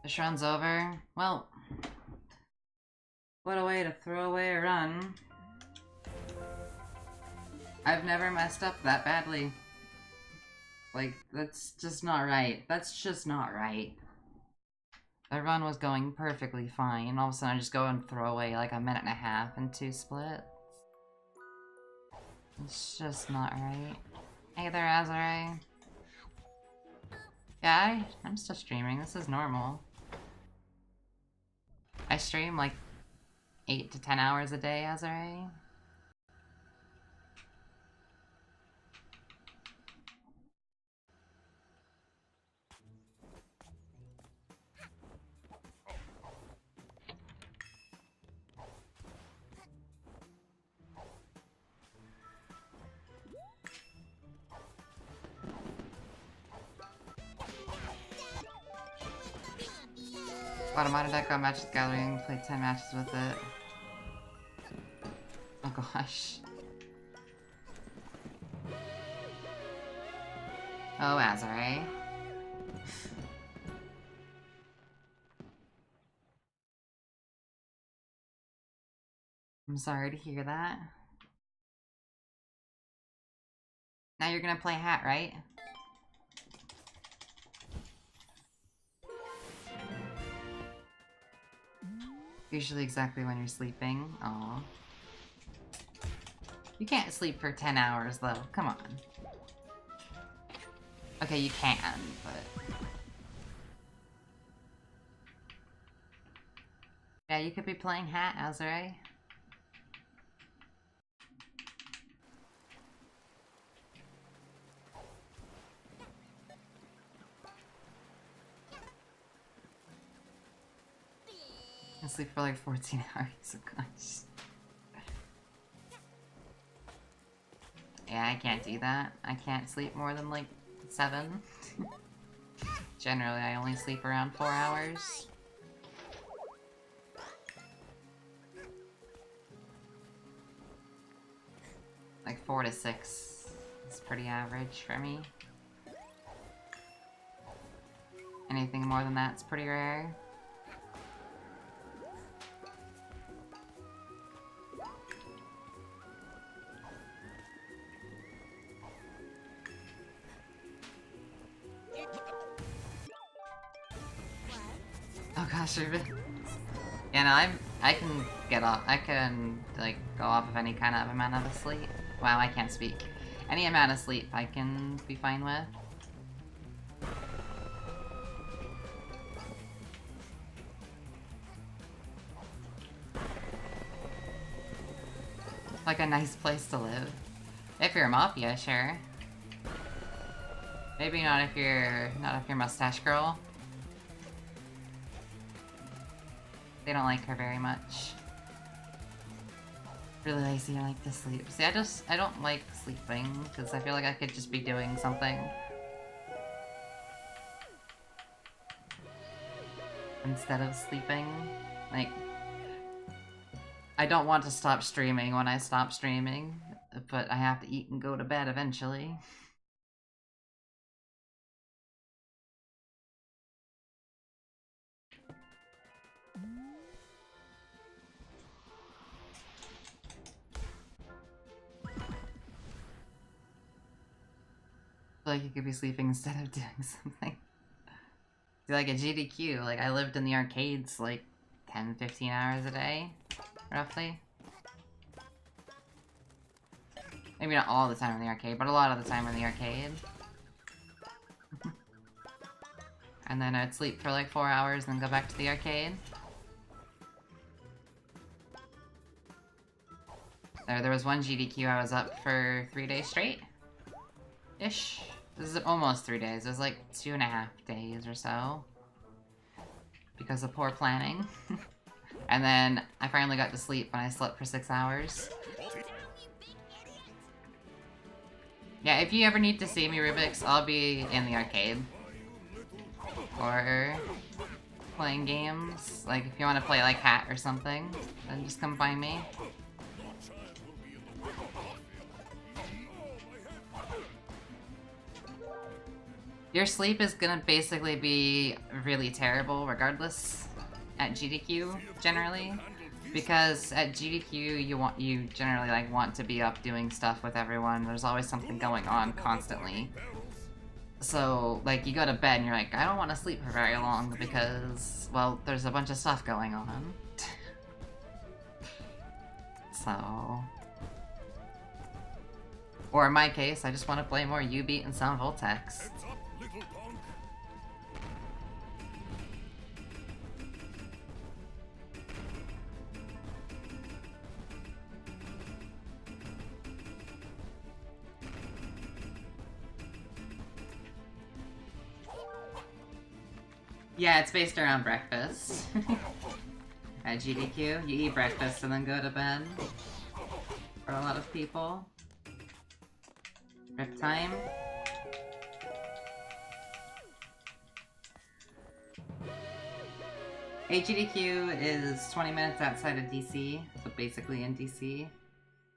This run's over. Well, what a way to throw away a run. I've never messed up that badly. Like, that's just not right. That's just not right. The run was going perfectly fine. All of a sudden I just go and throw away like a minute and a half in 2 splits. It's just not right. Hey there, Azure. Yeah, I'm still streaming. This is normal. I stream like 8 to 10 hours a day, Azure. Bought a modern deck on Matches Gathering, played 10 matches with it. Oh gosh. Oh, Azure. I'm sorry to hear that. Now you're gonna play Hat, right? Usually exactly when you're sleeping. Aw. You can't sleep for 10 hours though, come on. Okay, you can, but... Yeah, you could be playing Hat, Azure. I sleep for like 14 hours, oh gosh. Yeah, I can't do that. I can't sleep more than like 7. Generally, I only sleep around 4 hours. Like 4 to 6 is pretty average for me. Anything more than that's pretty rare. Oh gosh, yeah, no, I can get off. I can like go off of any kind of amount of sleep. Wow, I can't speak. Any amount of sleep I can be fine with. Like a nice place to live. If you're a Mafia, sure. Maybe not if you're Mustache Girl. They don't like her very much. Really lazy, I like to sleep. See, I don't like sleeping, because I feel like I could just be doing something. Instead of sleeping. Like, I don't want to stop streaming when I stop streaming, but I have to eat and go to bed eventually. Like you could be sleeping instead of doing something. Like a GDQ, like I lived in the arcades like 10-15 hours a day, roughly. Maybe not all the time in the arcade, but a lot of the time in the arcade. And then I'd sleep for like 4 hours and then go back to the arcade. There was one GDQ I was up for 3 days straight. Ish. This is almost 3 days. It was like 2.5 days or so. Because of poor planning. And then I finally got to sleep when I slept for 6 hours. Yeah, if you ever need to see me, Rubik's, I'll be in the arcade. Or playing games. Like, if you want to play like Hat or something, then just come find me. Your sleep is gonna basically be really terrible regardless at GDQ generally, because at GDQ you generally like want to be up doing stuff with everyone. There's always something going on constantly. So like you go to bed and you're like, I don't want to sleep for very long because, well, there's a bunch of stuff going on. So, or in my case, I just want to play more U-Beat and some Voltex. Yeah, it's based around breakfast. At GDQ, you eat breakfast and then go to bed. For a lot of people. Rip time. AGDQ is 20 minutes outside of DC, so basically in DC.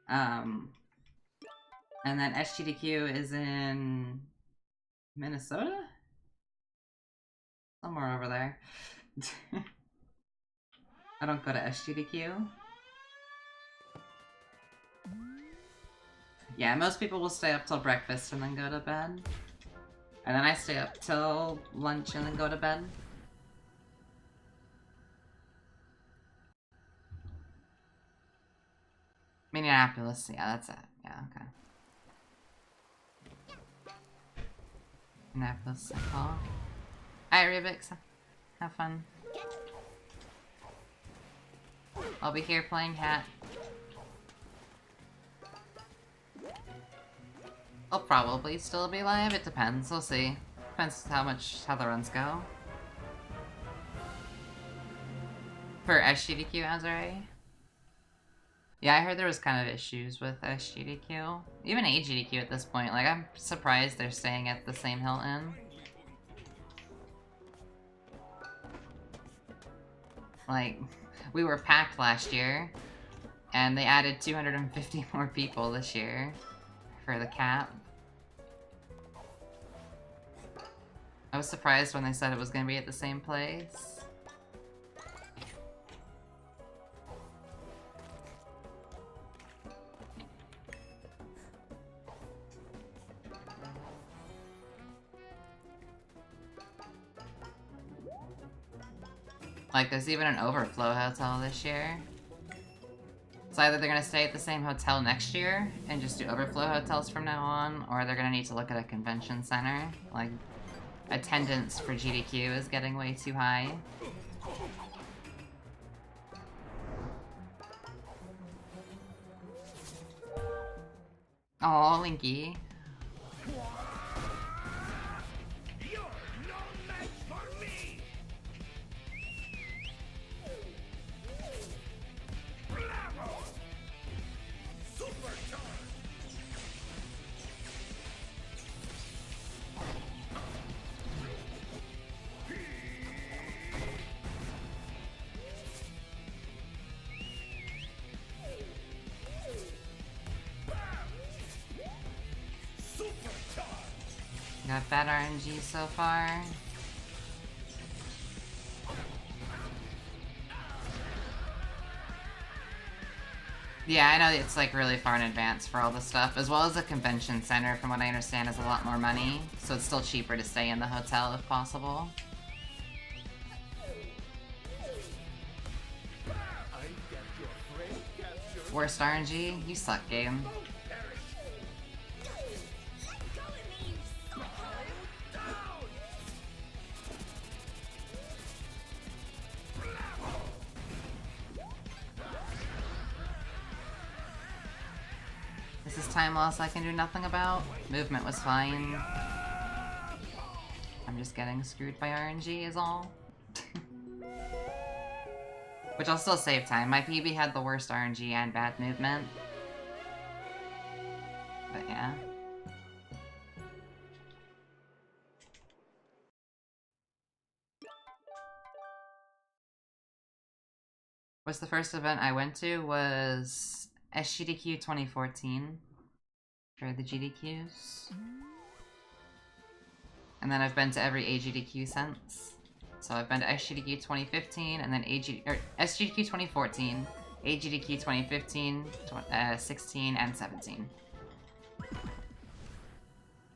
And then SGDQ is in Minnesota? Somewhere over there. I don't go to SGDQ. Yeah, most people will stay up till breakfast and then go to bed. And then I stay up till lunch and then go to bed. Minneapolis, yeah, that's it. Yeah, okay. Minneapolis, St. Paul. Alright, Rubix, have fun. I'll be here playing Hat. I'll probably still be live, it depends, we'll see. Depends how the runs go. For SGDQ, Azure? Yeah, I heard there was kind of issues with SGDQ. Even AGDQ at this point, like I'm surprised they're staying at the same Hilton. Like, we were packed last year, and they added 250 more people this year for the cap. I was surprised when they said it was going to be at the same place. Like, there's even an overflow hotel this year. So either they're gonna stay at the same hotel next year and just do overflow hotels from now on, or they're gonna need to look at a convention center. Like, attendance for GDQ is getting way too high. Aw, Linky. Got bad RNG so far. Yeah, I know it's like really far in advance for all the stuff, as well as the convention center, from what I understand, is a lot more money, so it's still cheaper to stay in the hotel if possible. Worst RNG? You suck, game. This is time loss I can do nothing about. Movement was fine. I'm just getting screwed by RNG is all. Which I'll still save time. My PB had the worst RNG and bad movement. But yeah. What's the first event I went to was SGDQ 2014 for the GDQs. And And then I've been to every AGDQ since. So I've been to SGDQ 2015, and then SGDQ 2014, AGDQ 2015, 16, and 17.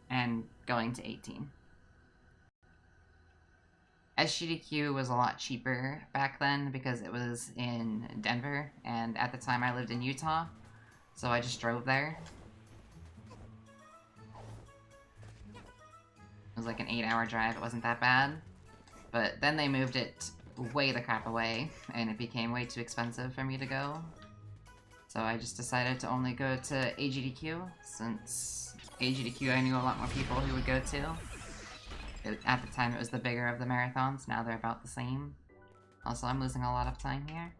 And going to 18. SGDQ was a lot cheaper back then because it was in Denver, and at the time I lived in Utah, so I just drove there. It was like an 8-hour drive, it wasn't that bad. But then they moved it way the crap away, and it became way too expensive for me to go. So I just decided to only go to AGDQ, since AGDQ I knew a lot more people who would go to. At the time it was the bigger of the marathons, now they're about the same. Also, I'm losing a lot of time here.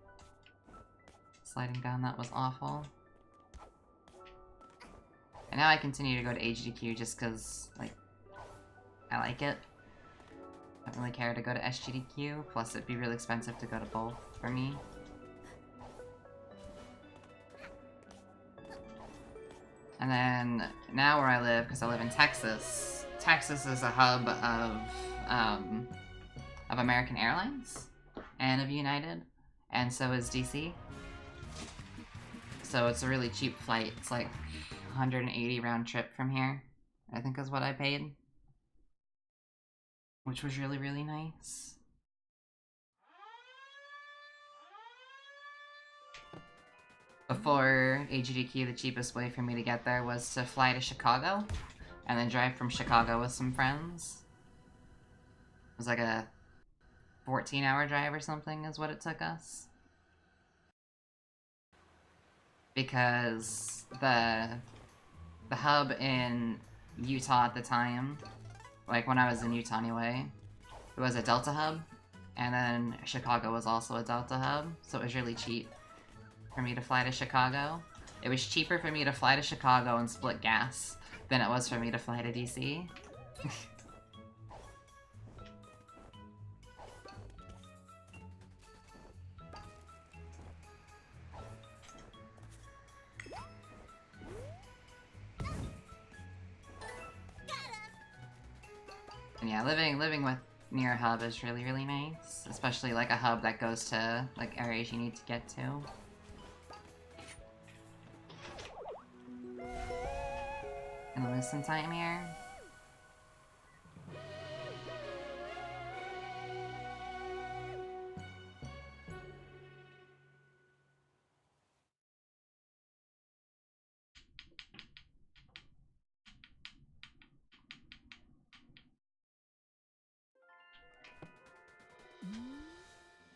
Sliding down, that was awful. And now I continue to go to AGDQ just because, like, I like it. I don't really care to go to SGDQ, plus it'd be really expensive to go to both for me. And then, now where I live, because I live in Texas, Texas is a hub of American Airlines and of United, and so is DC. So it's a really cheap flight. It's like 180 round trip from here, I think is what I paid. Which was really, really nice. Before AGDQ, the cheapest way for me to get there was to fly to Chicago, and then drive from Chicago with some friends. It was like a 14-hour drive or something is what it took us. Because the hub in Utah at the time, like when I was in Utah anyway, it was a Delta hub, and then Chicago was also a Delta hub, so it was really cheap for me to fly to Chicago. It was cheaper for me to fly to Chicago and split gas than it was for me to fly to DC. And yeah, living with near a hub is really, really nice. Especially like a hub that goes to like areas you need to get to. Gonna lose some time here.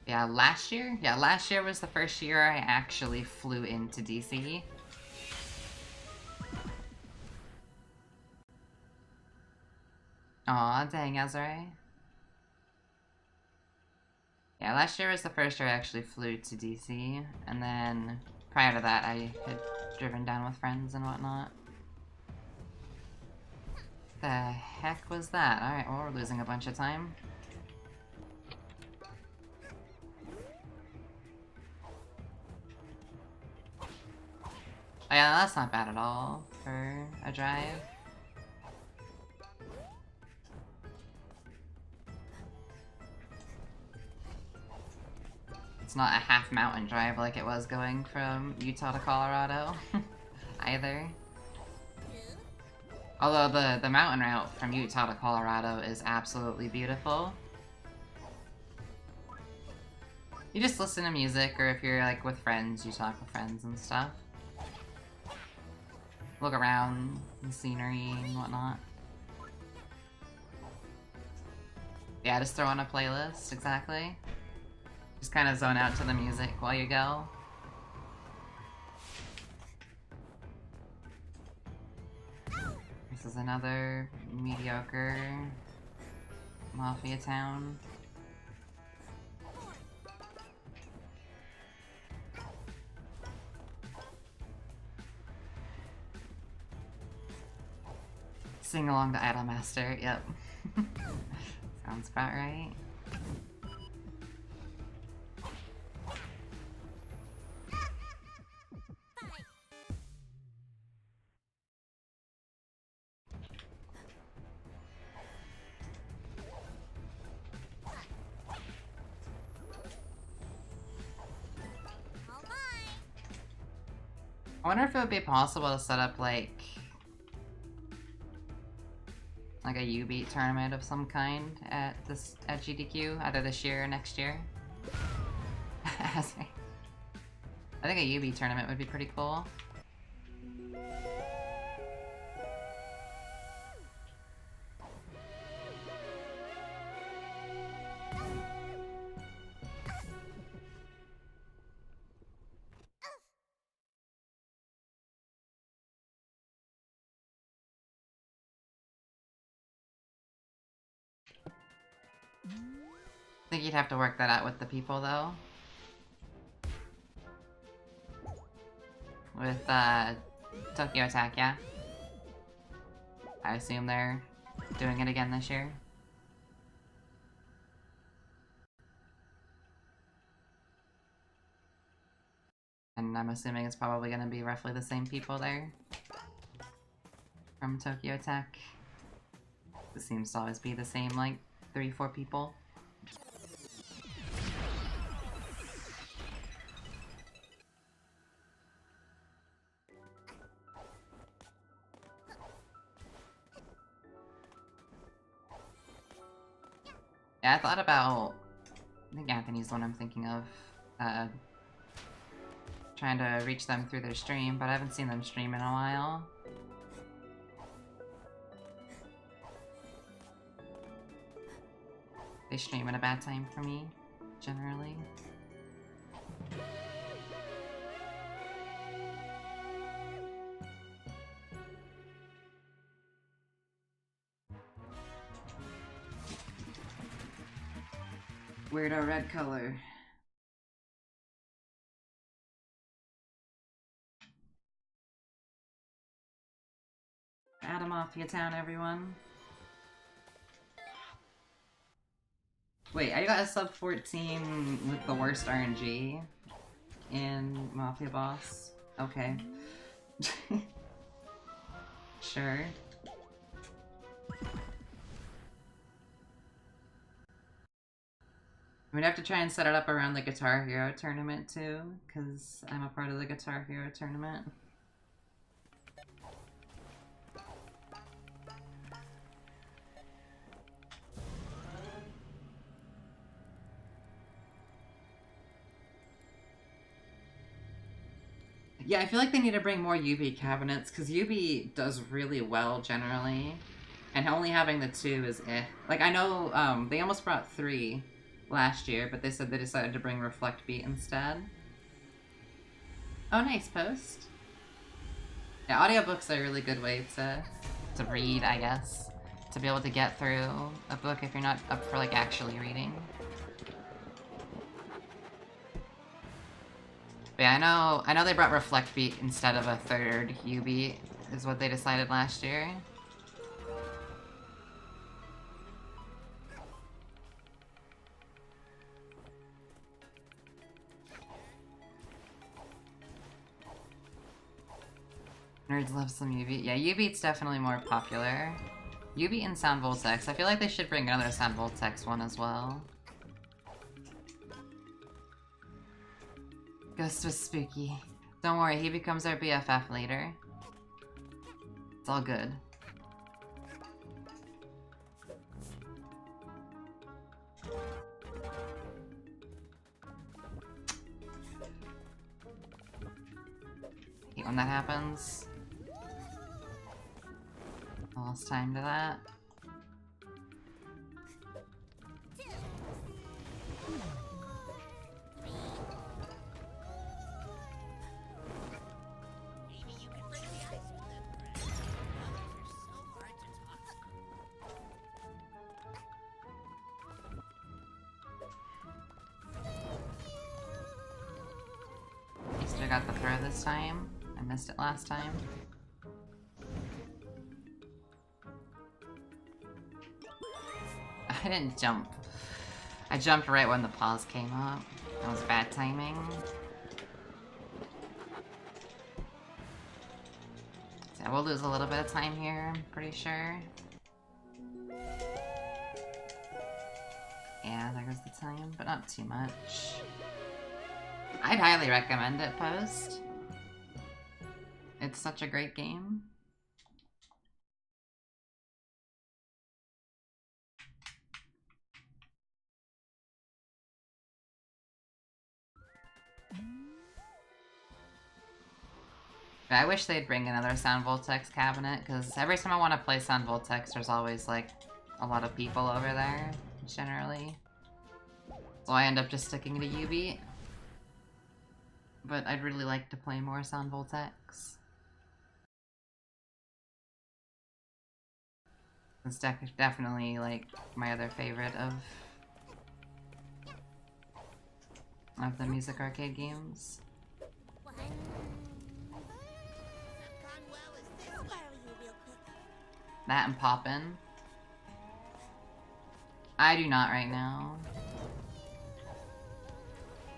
Yeah, last year? Yeah, last year was the first year I actually flew into DC. Aw, dang, Ezra. Yeah, last year was the first year I actually flew to DC, and then prior to that I had driven down with friends and whatnot. The heck was that? Alright, well, we're losing a bunch of time. Oh yeah, that's not bad at all for a drive. It's not a half mountain drive like it was going from Utah to Colorado, either. Although the mountain route from Utah to Colorado is absolutely beautiful. You just listen to music, or if you're like with friends, you talk with friends and stuff. Look around, the scenery and whatnot. Yeah, just throw on a playlist, exactly. Just kind of zone out to the music while you go. This is another mediocre mafia town. Sing along to Idolmaster, yep. Sounds about right. I wonder if it would be possible to set up like a U-Beat tournament of some kind at GDQ, either this year or next year. I think a U-Beat tournament would be pretty cool. I think you'd have to work that out with the people, though. With, Tokyo Attack, yeah? I assume they're doing it again this year. And I'm assuming it's probably gonna be roughly the same people there. From Tokyo Attack. It seems to always be the same, like, 3-4 people. Yeah, I thought about... I think Anthony's the one I'm thinking of. Trying to reach them through their stream, but I haven't seen them stream in a while. They stream at a bad time for me, generally. Weirdo red color. Adam Mafia Town, everyone. Wait, I got a sub 14 with the worst RNG in Mafia Boss. Okay. Sure. I'm gonna have to try and set it up around the Guitar Hero tournament too, because I'm a part of the Guitar Hero tournament. Yeah, I feel like they need to bring more UB cabinets, because UB does really well generally, and only having the 2 is eh. Like, I know they almost brought 3 last year, but they said they decided to bring Reflect Beat instead. Oh, nice post. Yeah, audiobooks are a really good way to read, I guess. To be able to get through a book if you're not up for, like, actually reading. But yeah, I know they brought Reflect Beat instead of a third U-Beat, is what they decided last year. Nerds love some U-Beat. Yeah, U-Beat's definitely more popular. U-Beat and Sound Voltex. I feel like they should bring another Sound Voltex one as well. Ghost was spooky. Don't worry, he becomes our BFF later. It's all good. I hate when that happens. I lost time to that. At least I got the throw this time. I missed it last time. I didn't jump. I jumped right when the pause came up. That was bad timing. So yeah, we'll lose a little bit of time here, I'm pretty sure. Yeah, there goes the time, but not too much. I'd highly recommend it, Post. It's such a great game. I wish they'd bring another Sound Voltex cabinet, because every time I want to play Sound Voltex, there's always, like, a lot of people over there, generally. So I end up just sticking to UB. But I'd really like to play more Sound Voltex. It's definitely, like, my other favorite of the Music Arcade games. That and Poppin'. I do not right now.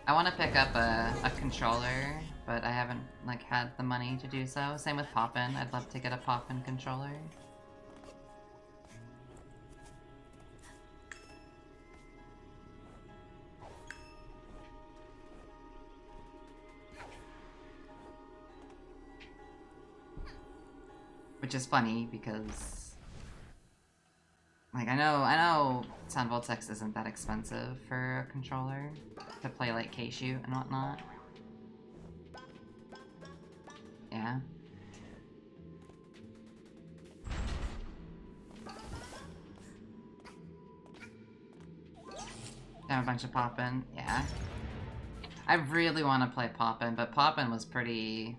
I want to pick up a controller, but I haven't, like, had the money to do so. Same with Poppin'. I'd love to get a Poppin' controller. Which is funny because, like, I know Sound Voltex isn't that expensive for a controller to play like K-Shoot and whatnot. Yeah. Have a bunch of Poppin', yeah. I really want to play Poppin', but Poppin' was pretty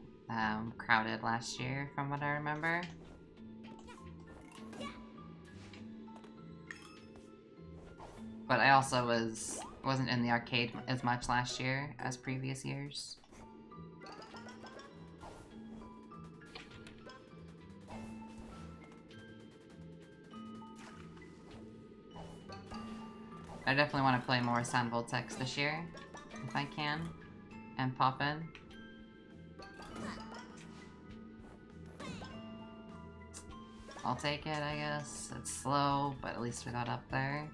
crowded last year, from what I remember. But I also wasn't in the arcade as much last year as previous years. I definitely want to play more Sound Voltex this year, if I can, and Poppin'. I'll take it, I guess. It's slow, but at least we got up there.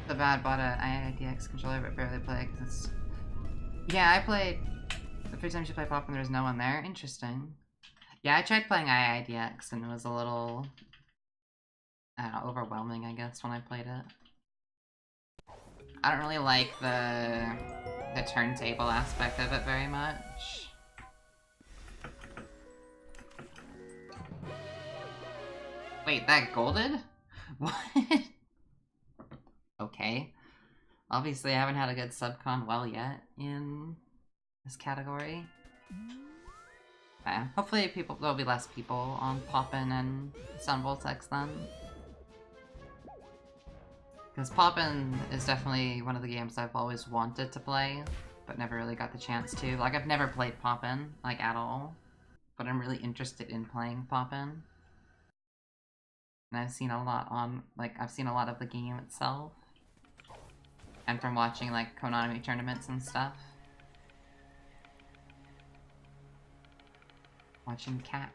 The bad bought a IIDX controller, but barely played because it's... Yeah, I played... The first time you play Poppin', there was no one there. Interesting. Yeah, I tried playing IIDX and it was a little... I don't know, overwhelming, I guess, when I played it. I don't really like the turntable aspect of it very much. Wait, that golded? What? Okay. Obviously, I haven't had a good subcon well yet in this category. Hopefully there'll be less people on Poppin' and Sound Voltex then. Because Poppin' is definitely one of the games I've always wanted to play, but never really got the chance to. Like, I've never played Poppin', like, at all. But I'm really interested in playing Poppin'. And I've seen a lot I've seen a lot of the game itself. And from watching, like, Konami tournaments and stuff. Watching CAC.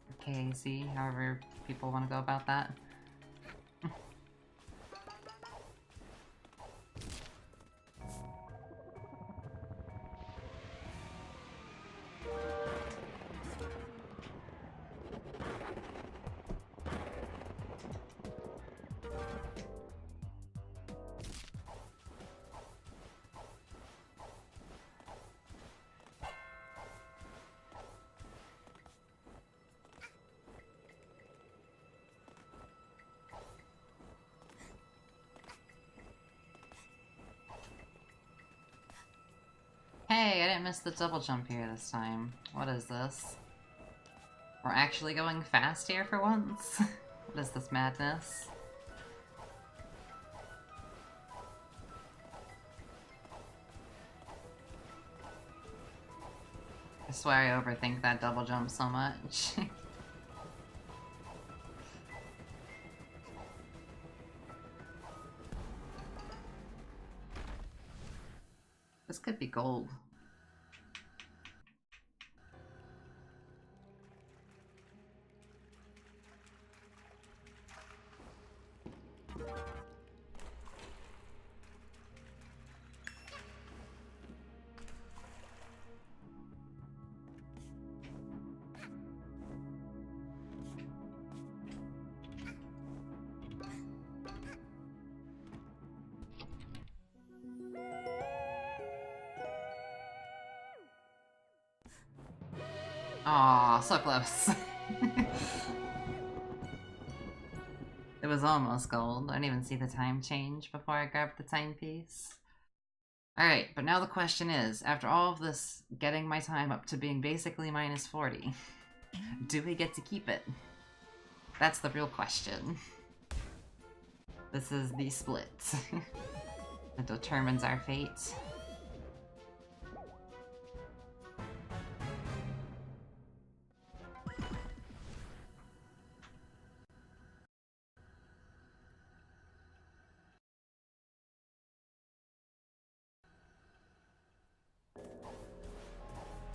Or KAC, however people want to go about that. Hey, I didn't miss the double jump here this time. What is this? We're actually going fast here for once? What is this madness? I swear I overthink that double jump so much. This could be gold. Aw, so close. It was almost gold. I didn't even see the time change before I grabbed the timepiece. Alright, but now the question is, after all of this getting my time up to being basically minus 40, do we get to keep it? That's the real question. This is the split that determines our fate.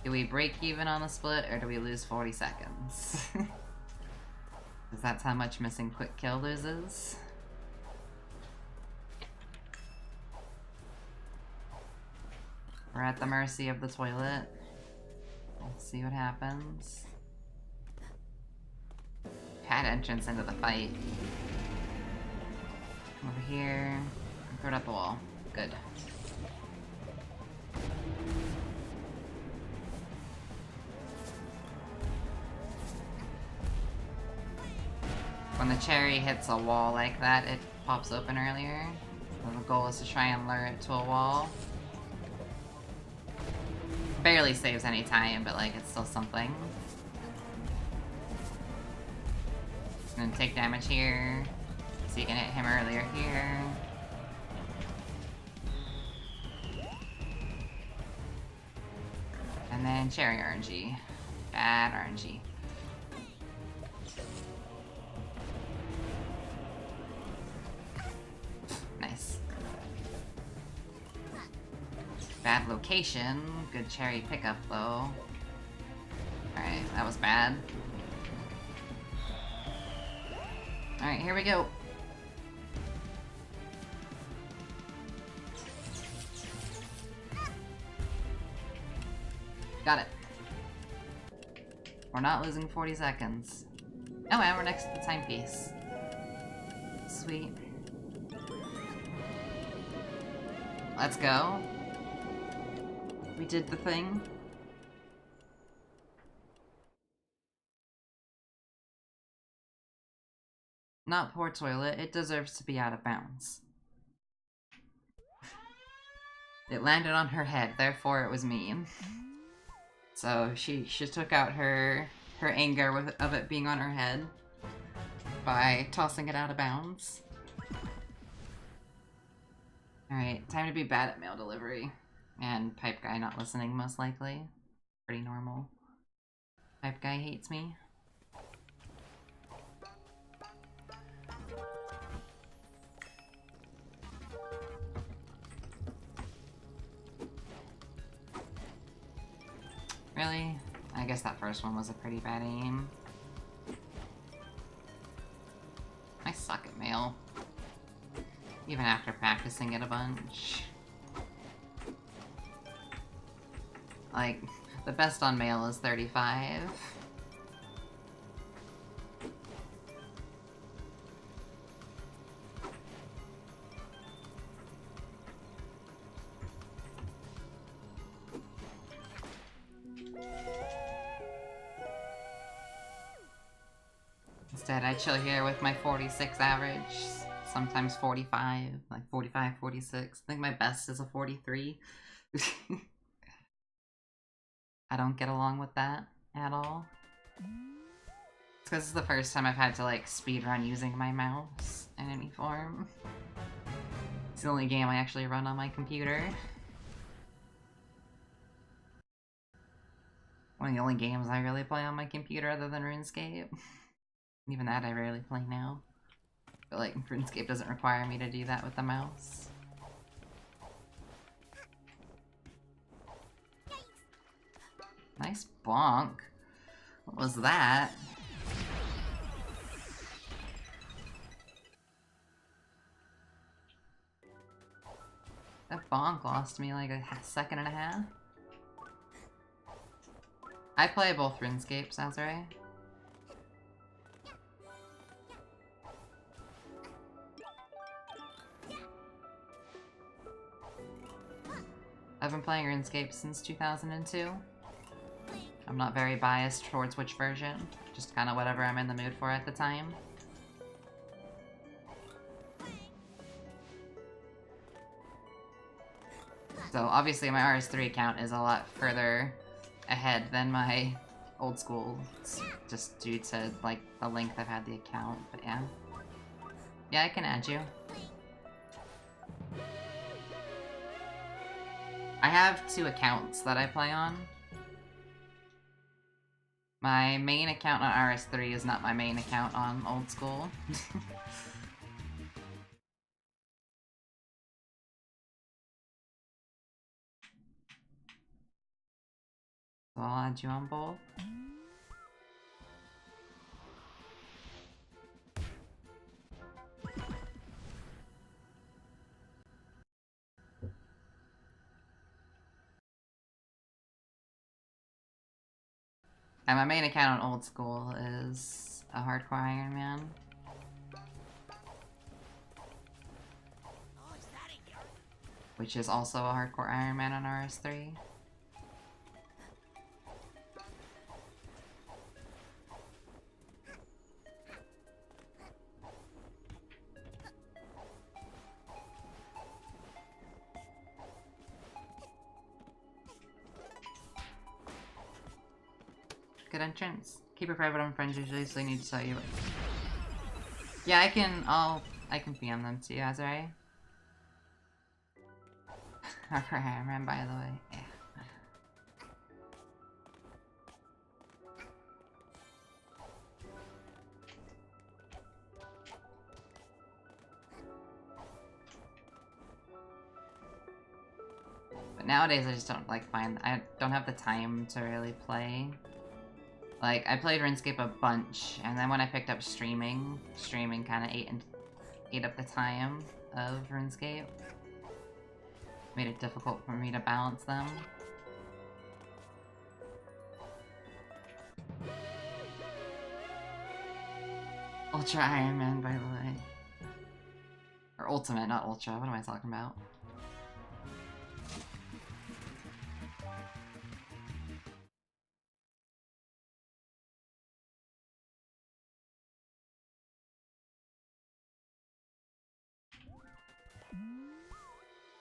Do we break even on the split, or do we lose 40 seconds? Because that's how much missing quick kill loses. We're at the mercy of the toilet. We'll see what happens. Pad entrance into the fight. Come over here. Throw it at the wall. Good. When the cherry hits a wall like that, it pops open earlier. So the goal is to try and lure it to a wall. Barely saves any time, but like it's still something. And then take damage here. So you can hit him earlier here. And then cherry RNG. Bad RNG. Nice. Bad location. Good cherry pickup though. Alright, that was bad. Alright, here we go. Got it. We're not losing 40 seconds. Oh, and we're next to the timepiece. Sweet. Let's go. We did the thing. Not poor toilet, it deserves to be out of bounds. It landed on her head, therefore it was mean. So she took out her anger of it being on her head by tossing it out of bounds. Alright, time to be bad at mail delivery. And Pipe Guy not listening, most likely. Pretty normal. Pipe Guy hates me. Really? I guess that first one was a pretty bad aim. I suck at mail. Even after practicing it a bunch. Like, the best on mail is 35. Instead, I chill here with my 46 average, sometimes 45, like 45, 46. I think my best is a 43. I don't get along with that at all. It's because it's the first time I've had to like speedrun using my mouse in any form. It's the only game I actually run on my computer. One of the only games I really play on my computer other than RuneScape. Even that I rarely play now. But like, RuneScape doesn't require me to do that with the mouse. Nice bonk. What was that? That bonk lost me like a second and a half. I play both RuneScapes, Azure. I've been playing RuneScape since 2002. I'm not very biased towards which version. Just kind of whatever I'm in the mood for at the time. So obviously my RS3 account is a lot further ahead than my old school, just due to like the length I've had the account, but yeah. Yeah, I can add you. I have 2 accounts that I play on. My main account on RS3 is not my main account on old school. So I'll add you on both. And my main account on old school is a hardcore Iron Man. Which is also a hardcore Iron Man on RS3. Good entrance. Keep it private on friends usually, so they need to tell you. Yeah, I can PM them to you, Azrai. Hardcore Iron Man, by the way. Yeah. But nowadays I just don't I don't have the time to really play. Like, I played RuneScape a bunch, and then when I picked up streaming kind of ate up the time of RuneScape. Made it difficult for me to balance them. Ultra Iron Man, by the way. Or Ultimate, not Ultra. What am I talking about?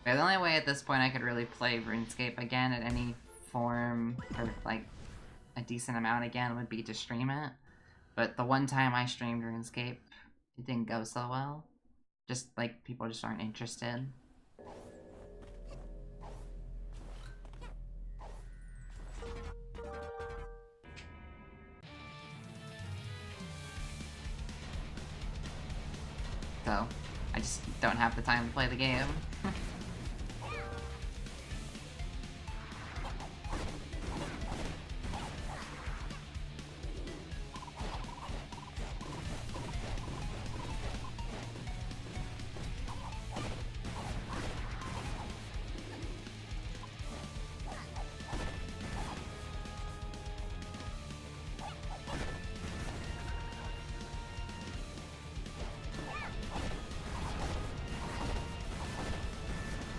Yeah, the only way at this point I could really play RuneScape again at any form, or like a decent amount again, would be to stream it. But the one time I streamed RuneScape, it didn't go so well. Just like, people just aren't interested. So, I just don't have the time to play the game.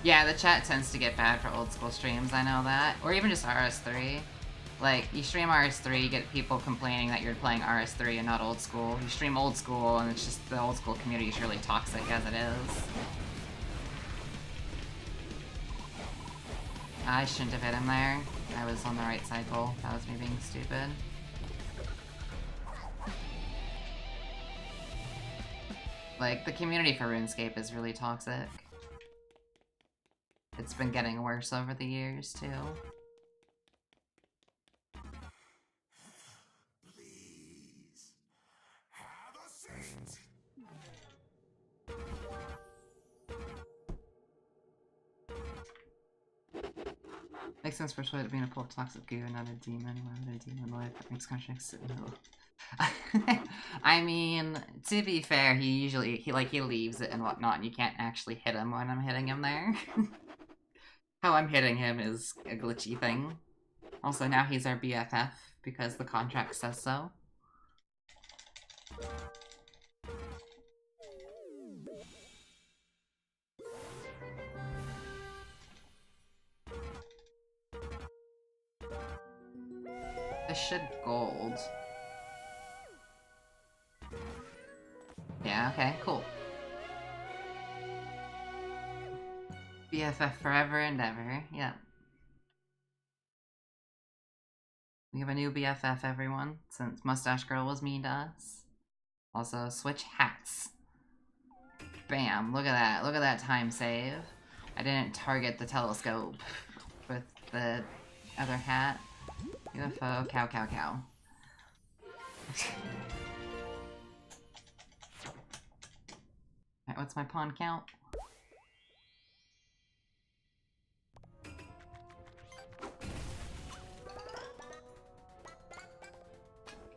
Yeah, the chat tends to get bad for old school streams, I know that. Or even just RS3. Like, you stream RS3, you get people complaining that you're playing RS3 and not old school. You stream old school, and it's just the old school community is really toxic as it is. I shouldn't have hit him there. I was on the right cycle. That was me being stupid. Like, the community for RuneScape is really toxic. It's been getting worse over the years, too. Please, have a seat. Makes sense for Toilet being a full toxic goo and not a demon. Why would a demon life? That makes contracts sit in the middle. I mean, to be fair, he leaves it and whatnot, and you can't actually hit him when I'm hitting him there. How I'm hitting him is a glitchy thing. Also, now he's our BFF, because the contract says so. this should gold. Yeah, okay, cool. BFF forever and ever, yeah. We have a new BFF, everyone, since Mustache Girl was mean to us. Also, switch hats. Bam, look at that time save. I didn't target the telescope with the other hat. UFO, cow, cow, cow. Alright, what's my pawn count?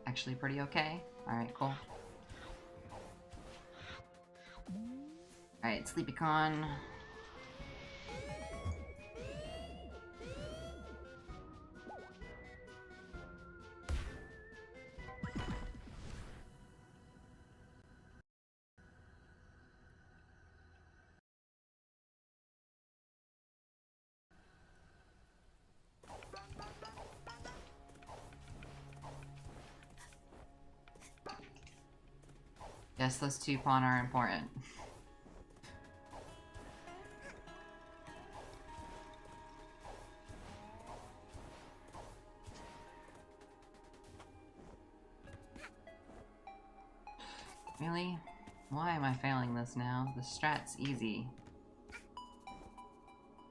Actually pretty okay. Alright, cool. Alright, SleepyCon. Yes, those 2 pawn are important. Really? Why am I failing this now? The strat's easy.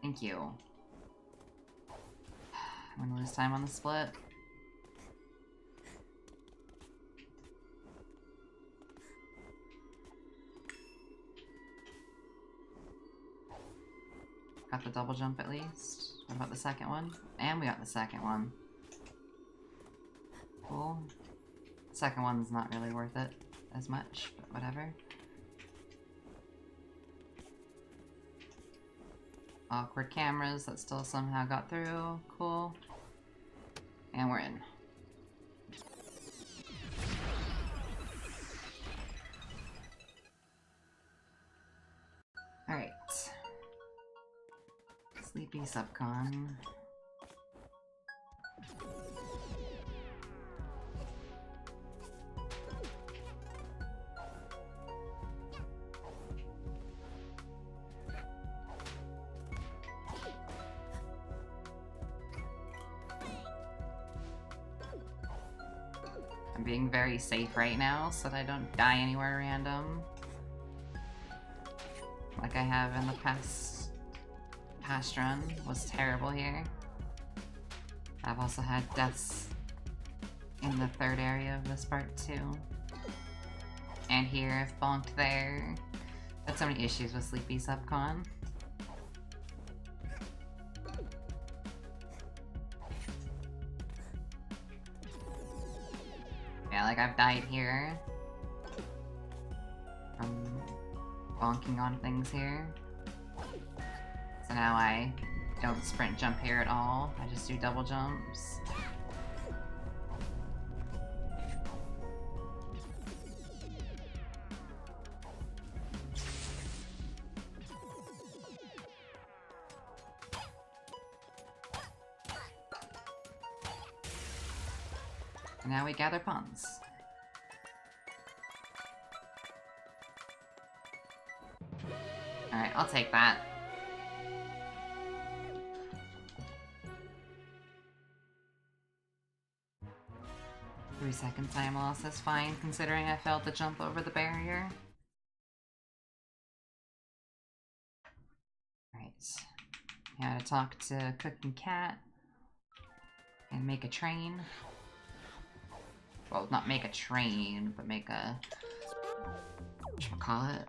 Thank you. I'm gonna lose time on the split. Got the double jump at least. What about the second one? And we got the second one. Cool. The second one's not really worth it as much, but whatever. Awkward cameras that still somehow got through. Cool. And we're in. Alright. Sleepy Subcon. I'm being very safe right now so that I don't die anywhere random. Like I have in the past run was terrible here. I've also had deaths in the third area of this part too. And here I've bonked there. Had so many issues with Sleepy Subcon. Yeah, like I've died here from bonking on things here. So now I don't sprint jump here at all. I just do double jumps. And now we gather pawns. Alright, I'll take that. Three-second time loss is fine, considering I failed to jump over the barrier. Alright. Gotta talk to Cook and Cat. And make a train. Well, not make a train, but make a... whatchamacallit?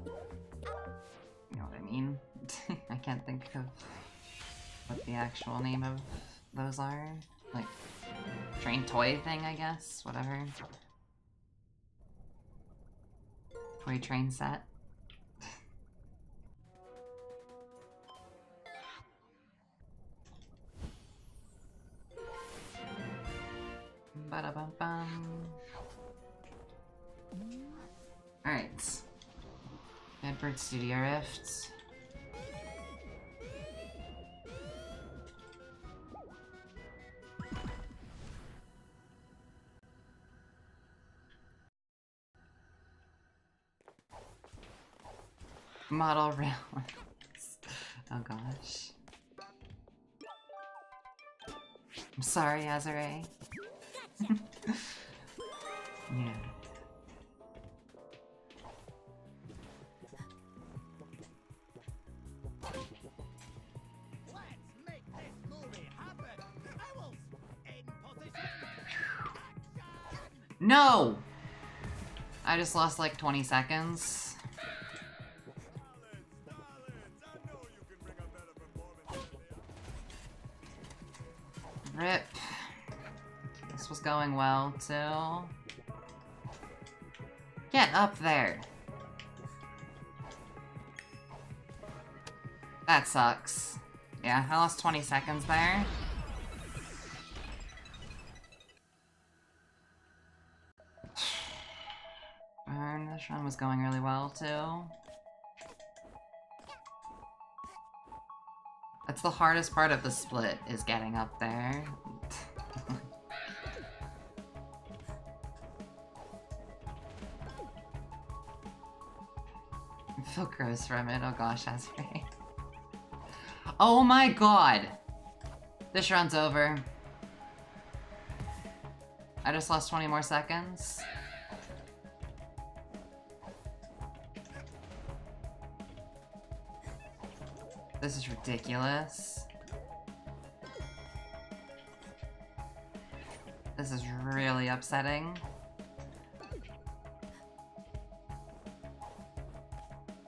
You know what I mean? I can't think of what the actual name of those are. Like, train toy thing, I guess? Whatever. Toy train set. Ba-da-bum-bum. Alright. Bedford Studio Rift. Model railways. Oh gosh. I'm sorry, Azure. Yeah. No! I just lost like 20 seconds. Rip. This was going well, too. Get up there! That sucks. Yeah, I lost 20 seconds there. And this run was going really well, too. That's the hardest part of the split, is getting up there. I feel gross from it, oh gosh, that's right. Oh my god! This run's over. I just lost 20 more seconds. This is ridiculous. This is really upsetting.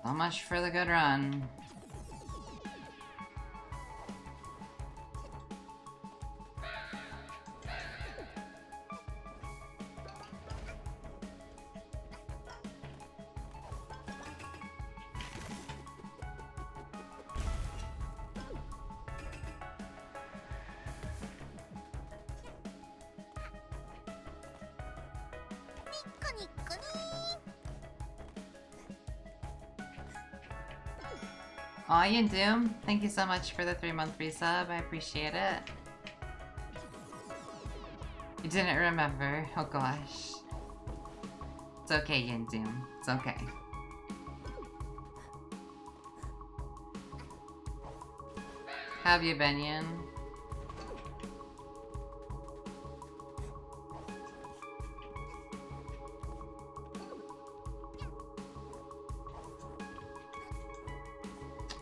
So much for the good run. Aw, you Doom, thank you so much for the 3-month resub, I appreciate it. You didn't remember, oh gosh. It's okay, Yin Doom, it's okay. How have you been, Yin?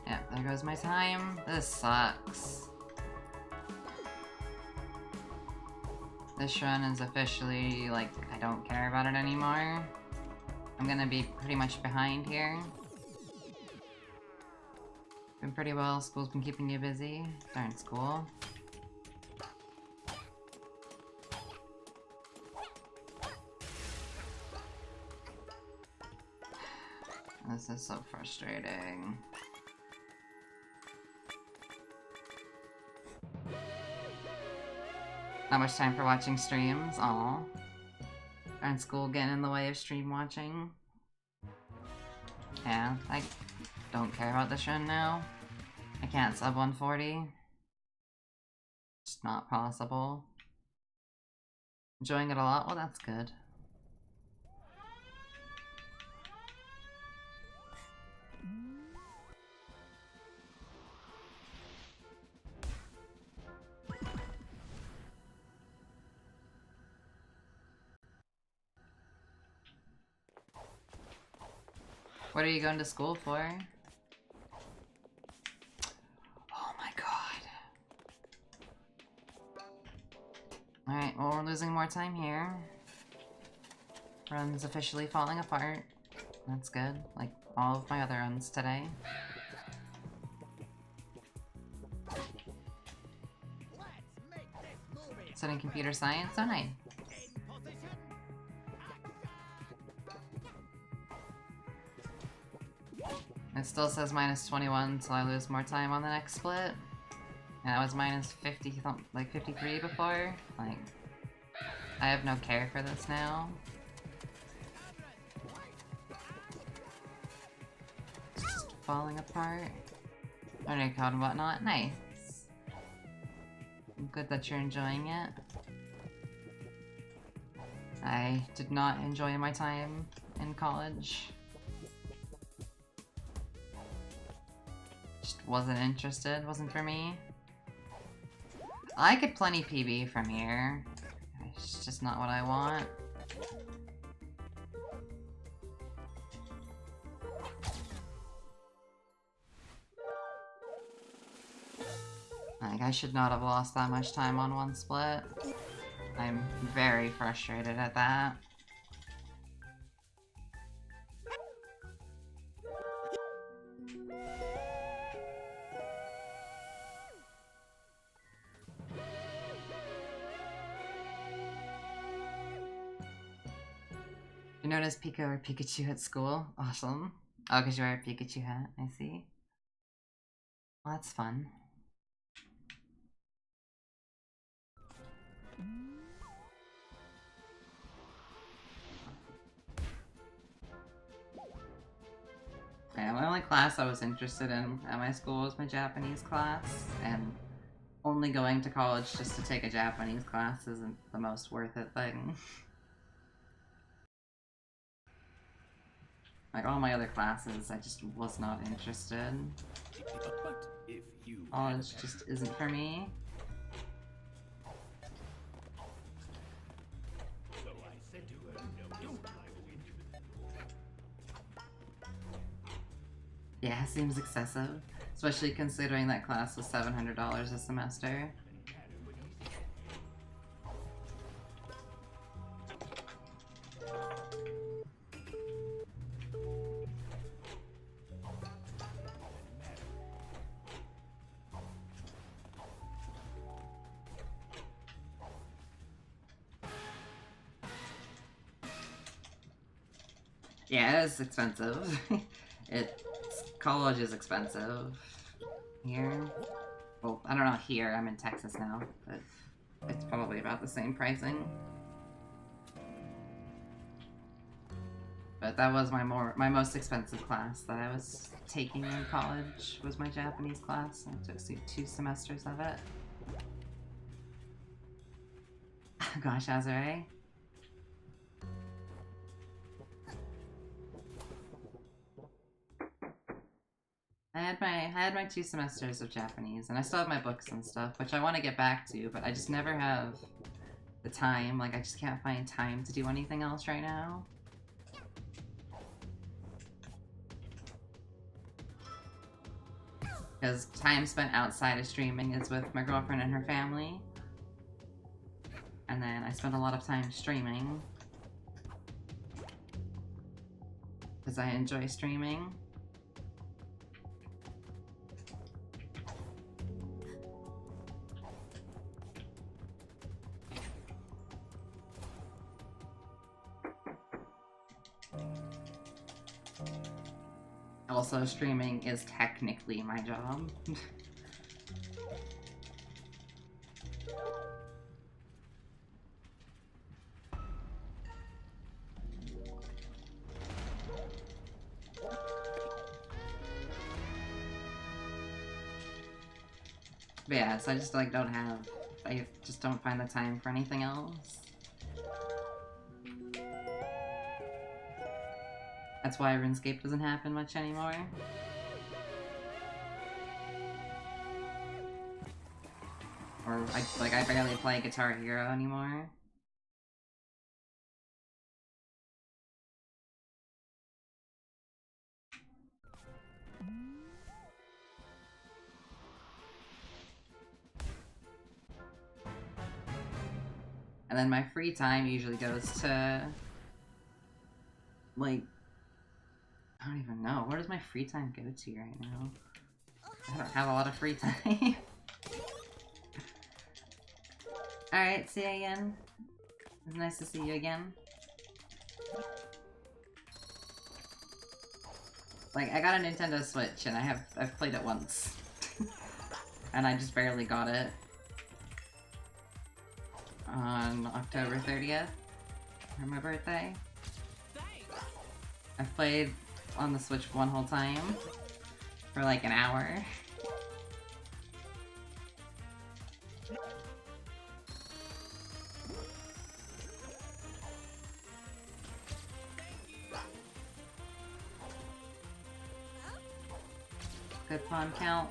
Yep, there goes my time. This sucks. This run is officially, like, I don't care about it anymore. I'm gonna be pretty much behind here. Been pretty well, school's been keeping you busy. Darn school. This is so frustrating. Not much time for watching streams, aw. Darn school getting in the way of stream watching. Yeah, I don't care about this run now. I can't sub 140. It's not possible. Enjoying it a lot? Well, that's good. What are you going to school for? Oh my god. Alright, well, we're losing more time here. Run's officially falling apart. That's good. Like all of my other runs today. Studying computer science? Oh, nice. It still says minus 21, so I lose more time on the next split. Yeah, that was minus 50, like 53 before. Like, I have no care for this now. It's just falling apart. Learning code and whatnot. Nice. Good that you're enjoying it. I did not enjoy my time in college. wasn't interested, wasn't for me. I could plenty PB from here. It's just not what I want. Like, I should not have lost that much time on one split. I'm very frustrated at that. You notice Pika or Pikachu at school? Awesome. Oh, because you wear a Pikachu hat, I see. Well, that's fun. Yeah, my only class I was interested in at my school was my Japanese class, and only going to college just to take a Japanese class isn't the most worth it thing. Like, all my other classes, I just was not interested. But if you College just isn't for me. So I said to her, no, don't I win? Yeah, seems excessive. Especially considering that class was $700 a semester. Yeah, it's expensive. College is expensive here. Well, I don't know here. I'm in Texas now, but it's probably about the same pricing. But that was my most expensive class that I was taking in college was my Japanese class. I took 2 semesters of it. Gosh, Azure. I had my 2 semesters of Japanese, and I still have my books and stuff, which I want to get back to, but I just never have the time. Like, I just can't find time to do anything else right now. Because time spent outside of streaming is with my girlfriend and her family. And then I spend a lot of time streaming. Because I enjoy streaming. Also, streaming is technically my job. But yeah, so I just like I just don't find the time for anything else. That's why RuneScape doesn't happen much anymore. Or I barely play Guitar Hero anymore. And then my free time usually goes to, like, I don't even know. Where does my free time go to right now? I don't have a lot of free time. Alright, see you again. It's nice to see you again. Like, I got a Nintendo Switch and I've played it once. And I just barely got it. On October 30th. For my birthday. I've played on the Switch one whole time. For like an hour. Good pawn count.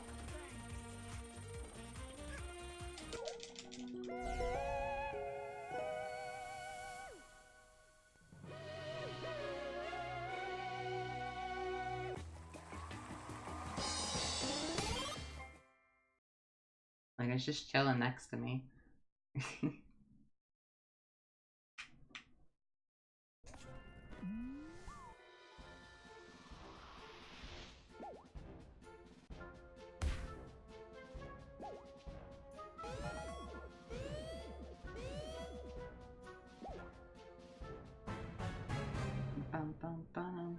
Like, it's just chilling next to me. Bum, bum, bum.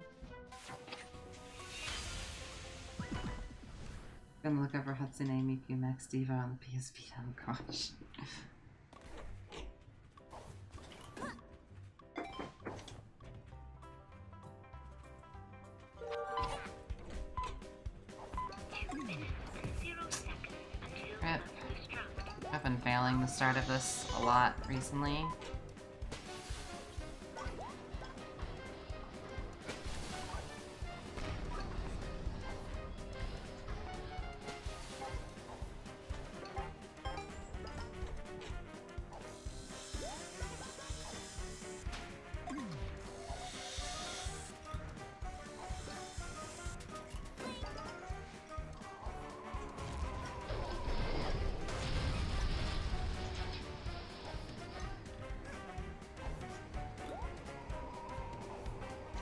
Gonna look over Hatsune Miku Max Diva on the PSP. Oh gosh. Rip. I've been failing the start of this a lot recently.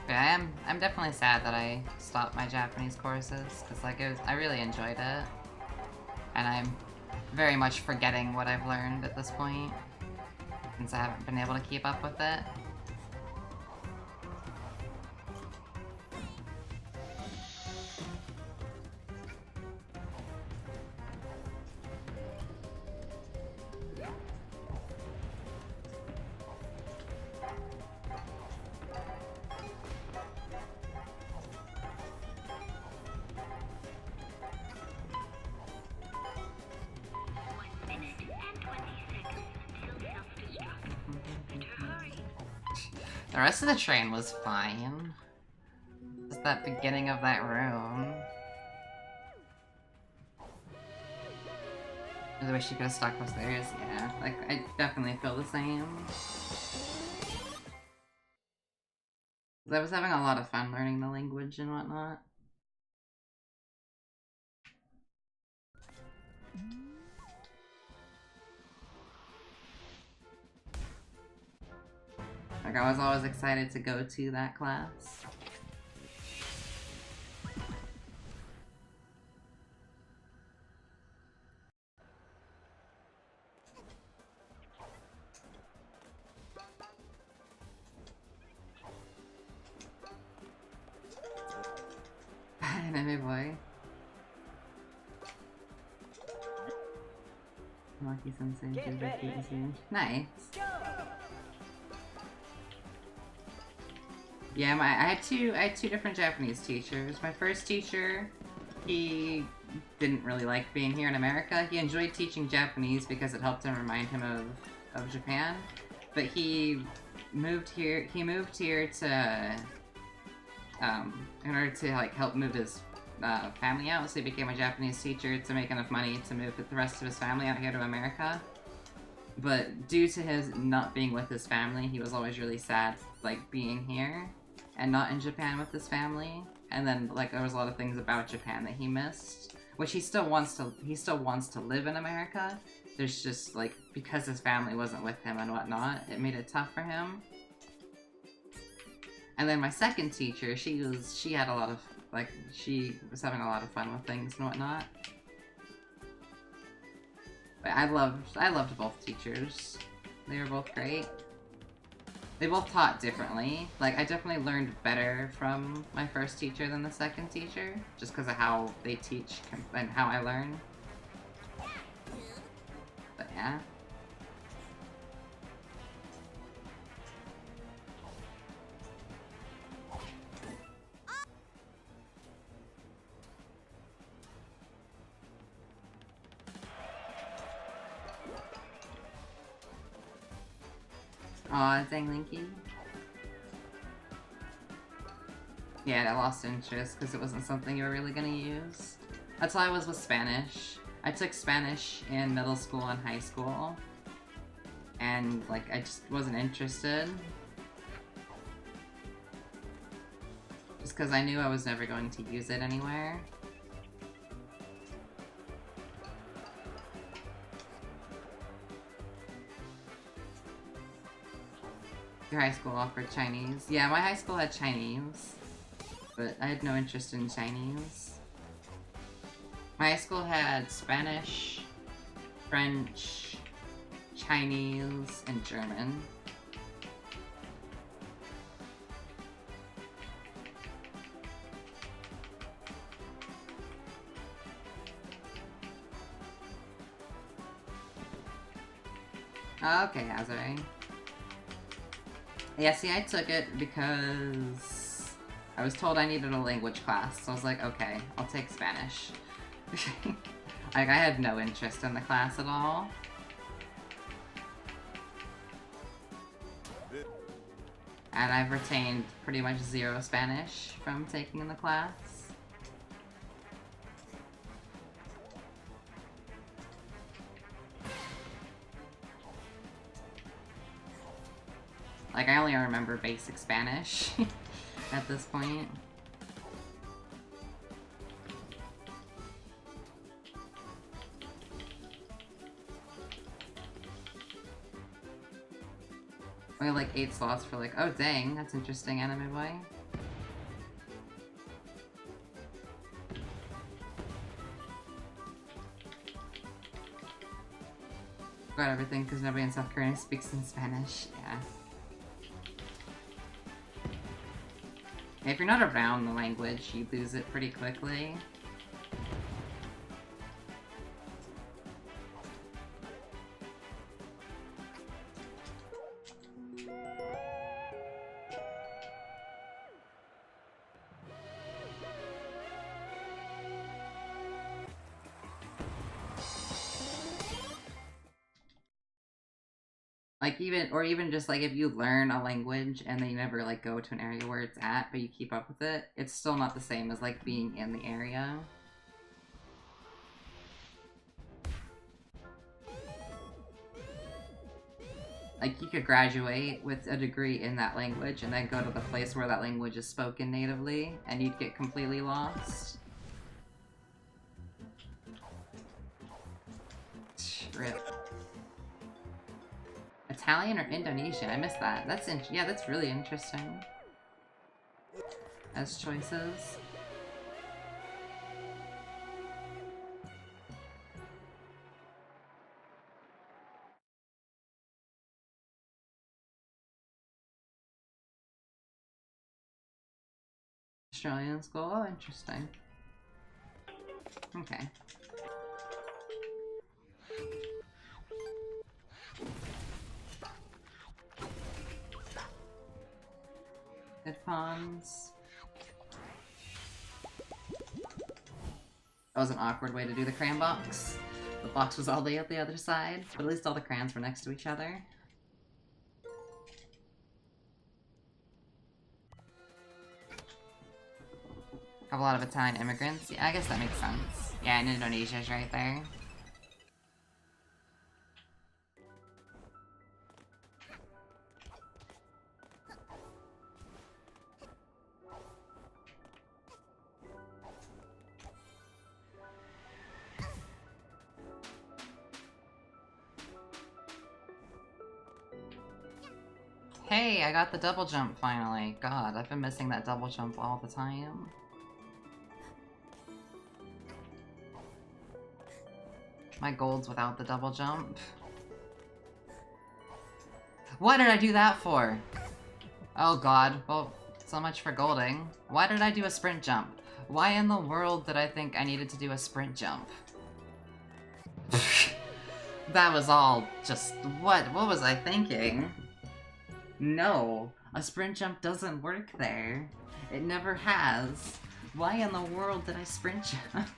Yeah, I'm definitely sad that I stopped my Japanese courses, because like I really enjoyed it. And I'm very much forgetting what I've learned at this point, since I haven't been able to keep up with it. The rest of the train was fine. Just that beginning of that room. I wish you could have stuck upstairs. Yeah, like, I definitely feel the same. I was having a lot of fun learning the language and whatnot. Like, I was always excited to go to that class. Anime boy. Lucky Sensei. Nice. Yeah, I had two different Japanese teachers. My first teacher, he didn't really like being here in America. He enjoyed teaching Japanese because it helped him remind him of Japan. But he moved here to in order to like help move his family out. So he became a Japanese teacher to make enough money to move the rest of his family out here to America. But due to his not being with his family, he was always really sad, like, being here and not in Japan with his family. And then, like, there was a lot of things about Japan that he missed, which he still wants to live in America. There's just, like, because his family wasn't with him and whatnot, it made it tough for him. And then my second teacher, she had a lot of, like, she was having a lot of fun with things and whatnot. But I loved both teachers. They were both great. They both taught differently. Like, I definitely learned better from my first teacher than the second teacher, just because of how they teach and how I learn. But yeah. Aw, dang Linky. Yeah, I lost interest because it wasn't something you were really gonna use. That's how I was with Spanish. I took Spanish in middle school and high school. And, like, I just wasn't interested. Just because I knew I was never going to use it anywhere. Your high school offered Chinese. Yeah, my high school had Chinese. But I had no interest in Chinese. My high school had Spanish, French, Chinese, and German. Okay, Azure. Yeah, see, I took it because I was told I needed a language class, so I was like, okay, I'll take Spanish. Like, I had no interest in the class at all. And I've retained pretty much 0 Spanish from taking the class. Like, I only remember basic Spanish at this point. We have like 8 slots for like, oh dang, that's interesting, Anime Boy. Got everything because nobody in South Korea speaks in Spanish, yeah. If you're not around the language, you lose it pretty quickly. Like even just like if you learn a language and then you never like go to an area where it's at, but you keep up with it, it's still not the same as like being in the area. Like you could graduate with a degree in that language and then go to the place where that language is spoken natively and you'd get completely lost. Rip. Italian or Indonesian? I missed that. Yeah, that's really interesting. As choices. Australian school? Oh, interesting. Okay. Headphones. That was an awkward way to do the crayon box. The box was all the way at the other side, but at least all the crayons were next to each other. Have a lot of Italian immigrants. Yeah, I guess that makes sense. Yeah, and Indonesia's right there. Hey, I got the double jump finally. God, I've been missing that double jump all the time. My gold's without the double jump. What did I do that for? Oh god, well, so much for golding. Why did I do a sprint jump? Why in the world did I think I needed to do a sprint jump? That was all just... What was I thinking? No, a sprint jump doesn't work there. It never has. Why in the world did I sprint jump?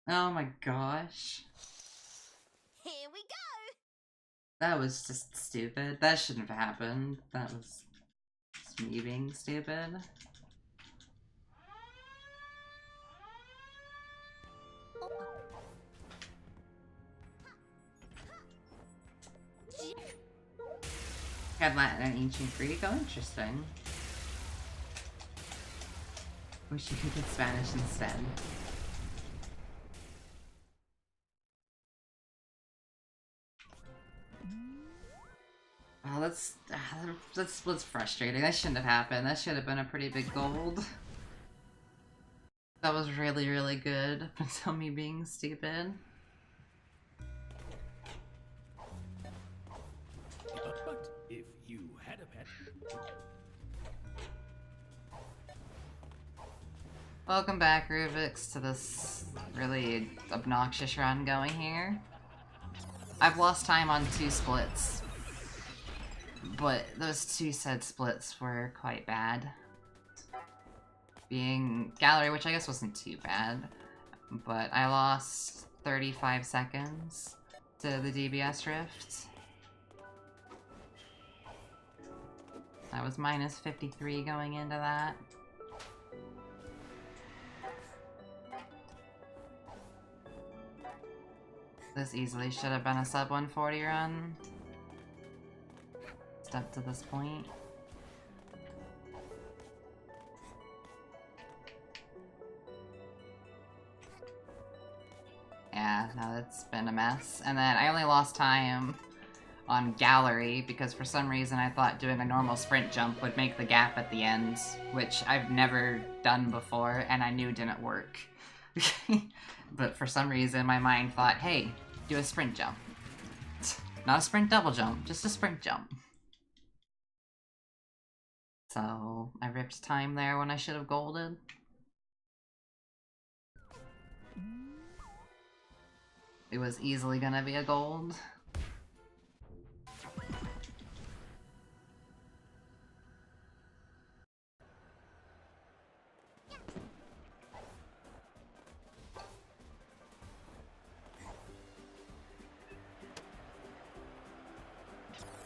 Oh my gosh. Here we go! That was just stupid. That shouldn't have happened. That was just me being stupid. Had Latin and ancient Greek. Oh, interesting. Wish you could get Spanish instead. Oh, that's frustrating. That shouldn't have happened. That should have been a pretty big gold. That was really, really good until me being stupid. But if you had a pet, Welcome back, Rubix, to this really obnoxious run going here. I've lost time on 2 splits, but those 2 said splits were quite bad. Being Gallery, which I guess wasn't too bad, but I lost 35 seconds to the DBS Rift. I was minus 53 going into that. This easily should have been a sub 140 run. Step to this point. Yeah, no, it's been a mess. And then I only lost time on Gallery because for some reason I thought doing a normal sprint jump would make the gap at the end, which I've never done before and I knew didn't work. But for some reason my mind thought, hey, do a sprint jump. Not a sprint double jump, just a sprint jump. So I ripped time there when I should have golded. It was easily gonna be a gold.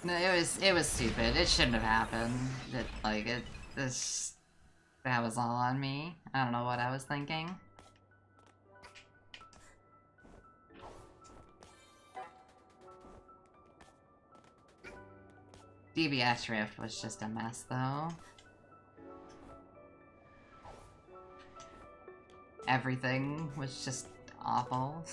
No, it was stupid. It shouldn't have happened. That was all on me. I don't know what I was thinking. DBS Rift was just a mess, though. Everything was just awful.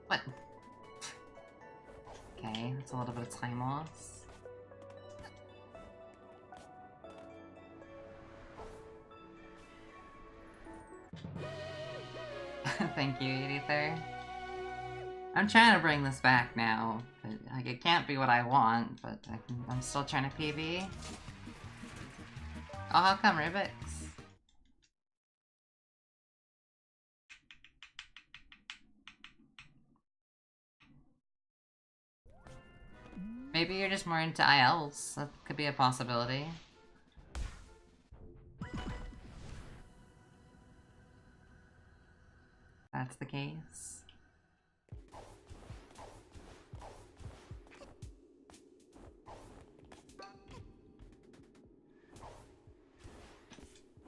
What? Okay, that's a little bit of time loss. Thank you, Edither. I'm trying to bring this back now, but like it can't be what I want, but I'm still trying to PB. Oh, how come, Rubix? Maybe you're just more into ILs. That could be a possibility. That's the case.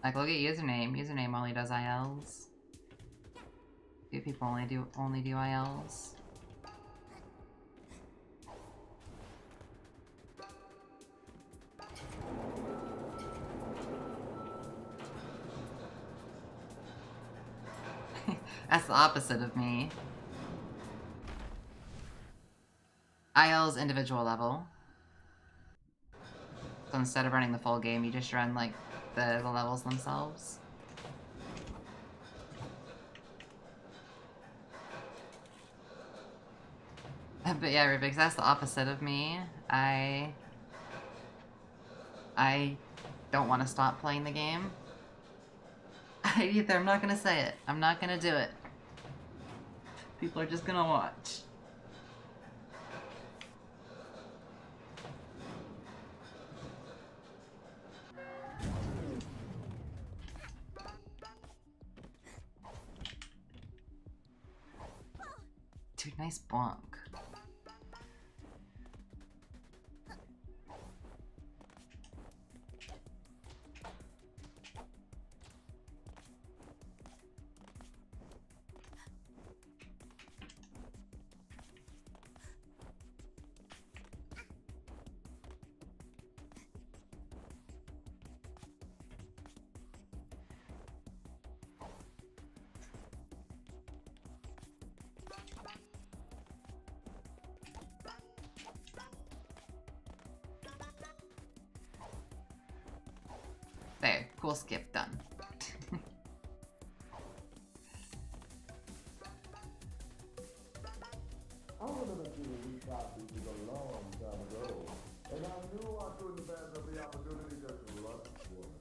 Like, look at username. Username only does ILs. Few people only do ILs. That's the opposite of me. IL's individual level. So instead of running the full game, you just run, like, the levels themselves. But yeah, Rubix, that's the opposite of me. I don't want to stop playing the game. Either, I'm not gonna say it. I'm not gonna do it. People are just gonna watch. Dude, nice bonk. There, cool skip done. I wanted to do these copies a long time ago, and I knew I couldn't pass up the opportunity just to rush for it.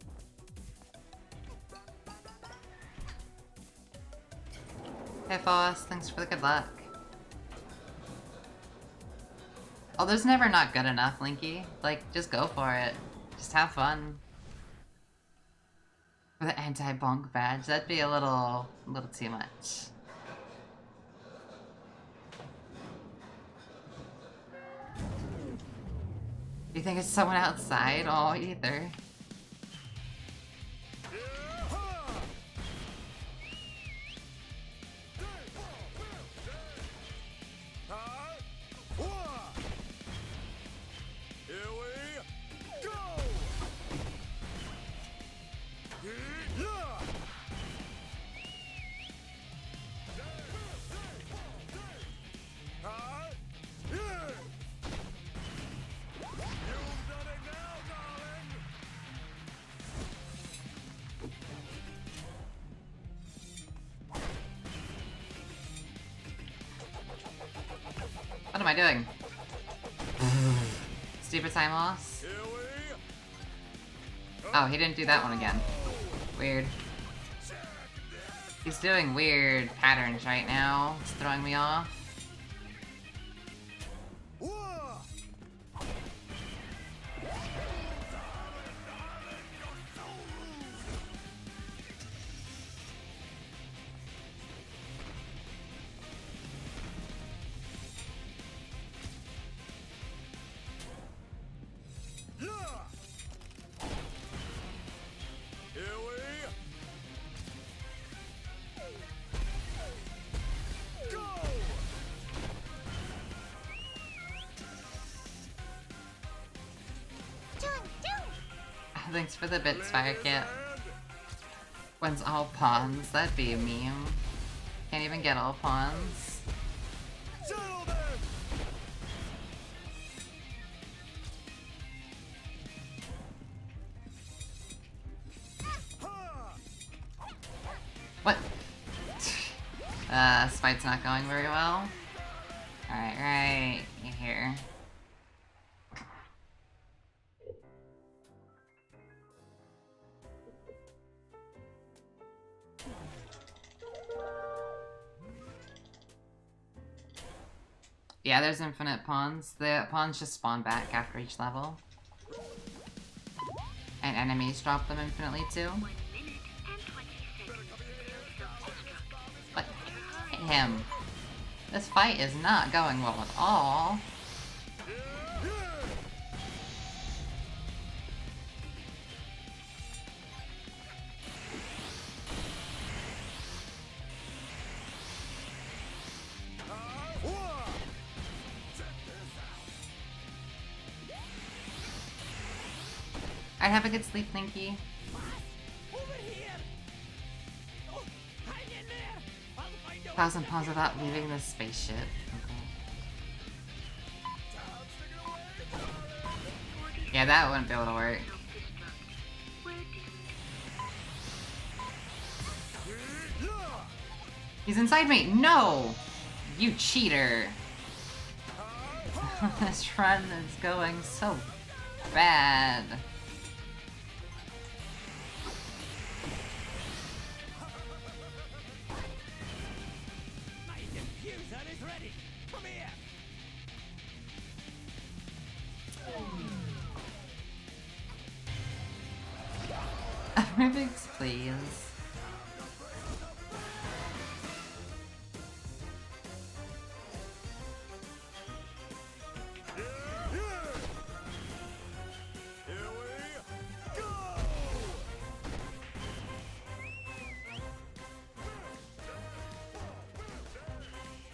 Hey Foss, thanks for the good luck. Oh, there's never not good enough, Linky. Like, just go for it. Just have fun. For the anti-bonk badge, that'd be a little too much. You think it's someone outside? Oh, either. What am I doing? Stupid time loss? Oh, he didn't do that one again. Weird. He's doing weird patterns right now. It's throwing me off. Thanks for the bits, Firekit. Wins all pawns. That'd be a meme. Can't even get all pawns. What? This fight's not going very well. Alright, right here. Yeah, there's infinite pawns. The pawns just spawn back after each level. And enemies drop them infinitely too. What? Hit him. This fight is not going well at all. I'd have a good sleep, Linky. Thousand pawns without leaving the spaceship. Okay. Yeah, that wouldn't be able to work. He's inside me! No! You cheater! This run is going so bad. Rubik's, please.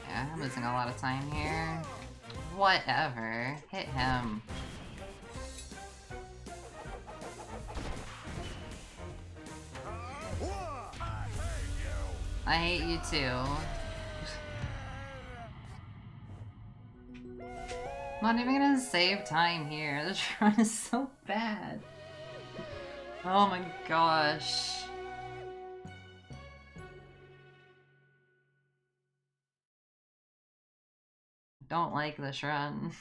Yeah, I'm losing a lot of time here. Whatever. Hit him. I hate you too. I'm not even gonna save time here. This run is so bad. Oh my gosh. Don't like this run.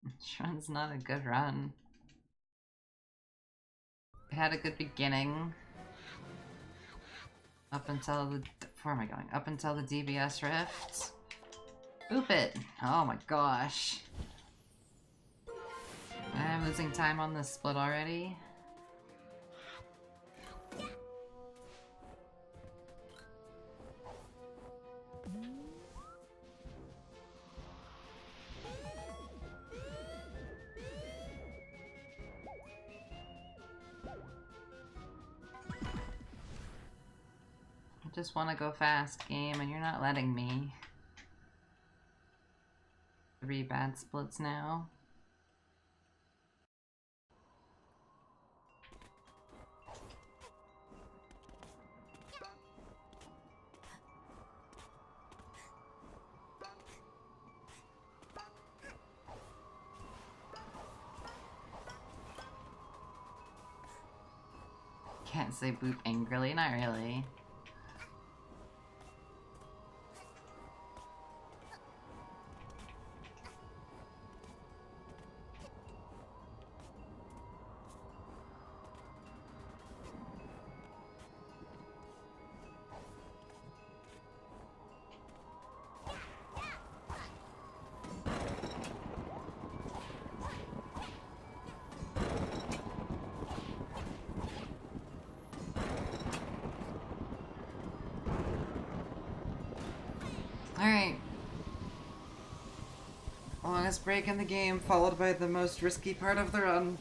This run's not a good run. It had a good beginning. Up until the... Where am I going? Up until the DBS rift. Boop it! Oh my gosh. I'm losing time on this split already. I just want to go fast, game, and you're not letting me. 3 bad splits now. Can't say boop angrily, not really. Alright. Longest break in the game, followed by the most risky part of the run.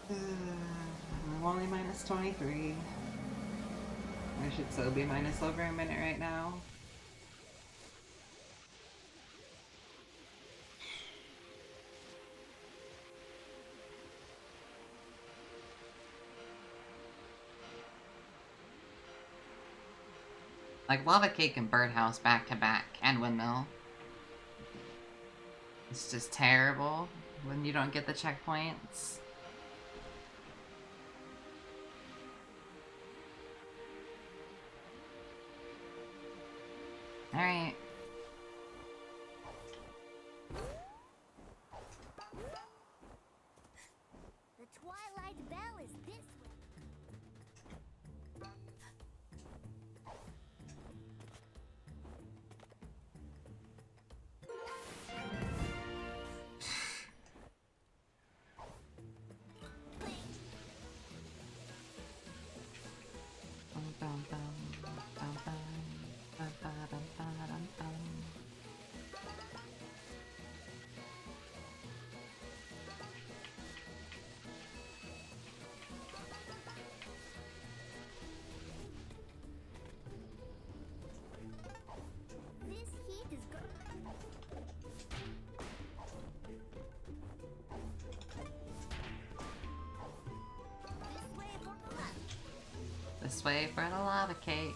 I'm only minus 23. I should so be minus over a minute right now. Like Lava Cake and Birdhouse back to back, and Windmill. It's just terrible when you don't get the checkpoints. Alright. The Twilight Bell is this way. This heat is good. This way for the left. This way for the lava cake.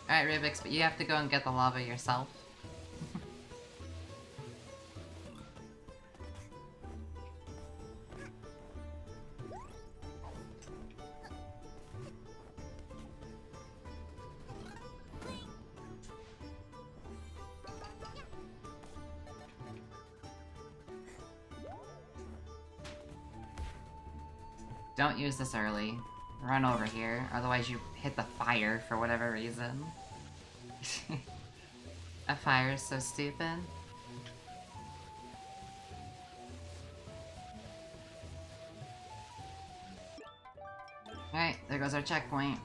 Alright, Rubik's, but you have to go and get the lava yourself. Don't use this early. Run over here, otherwise you hit the fire for whatever reason. A fire is so stupid. Alright, there goes our checkpoint.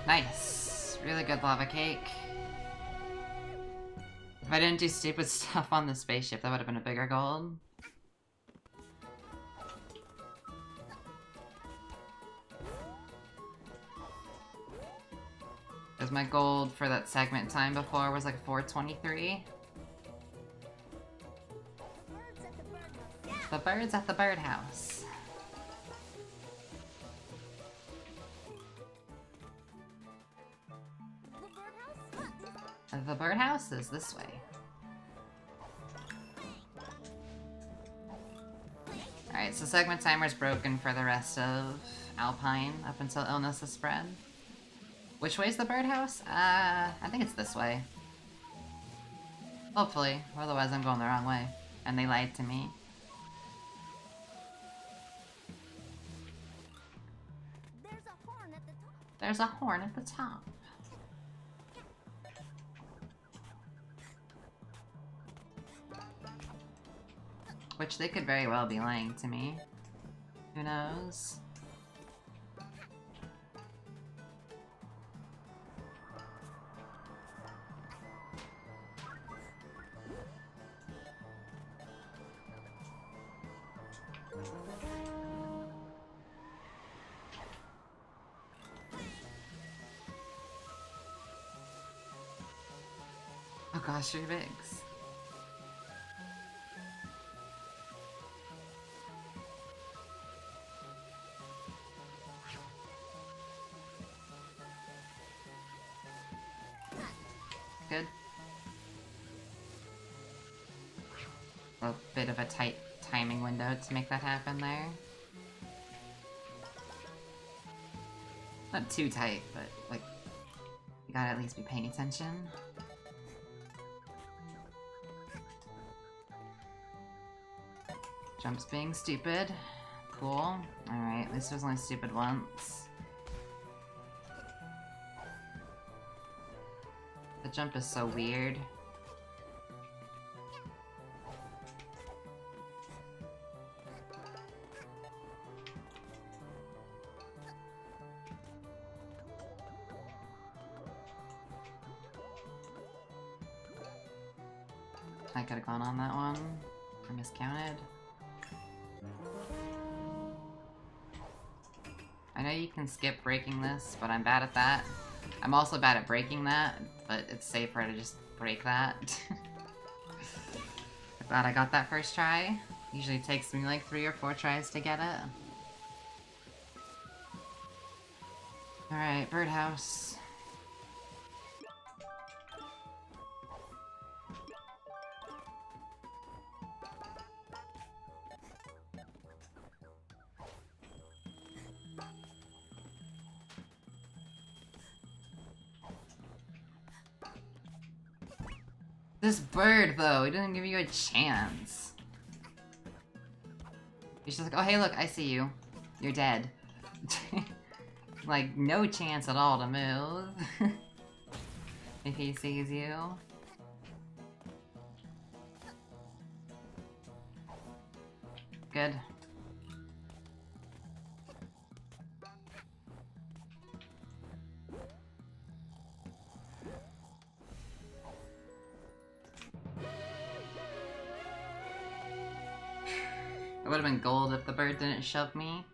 Nice. Really good lava cake. If I didn't do stupid stuff on the spaceship, that would have been a bigger gold. Because my gold for that segment time before was like 423. Birds at the birdhouse. Yeah. The birds at the birdhouse. The birdhouse? Huh. The birdhouse is this way. Alright, so segment timer's broken for the rest of Alpine up until illness is spread. Which way's the birdhouse? I think it's this way. Hopefully, otherwise I'm going the wrong way. And they lied to me. There's a horn at the top. There's a horn at the top. Which they could very well be lying to me. Who knows? Oh gosh, you're bigs. Good. A bit of a tight timing window to make that happen there. Not too tight, but like, you gotta at least be paying attention. Jump's being stupid. Cool. Alright, at least it was only stupid once. The jump is so weird. I could have gone on that one. I miscounted. I know you can skip breaking this, but I'm bad at that. I'm also bad at breaking that, but it's safer to just break that. I'm glad I got that first try. Usually takes me like 3 or 4 tries to get it. Alright, birdhouse. This bird, though, he didn't give you a chance. He's just like, oh, hey, look, I see you. You're dead. Like, no chance at all to move. If he sees you. Good. It would have been gold if the bird didn't shove me.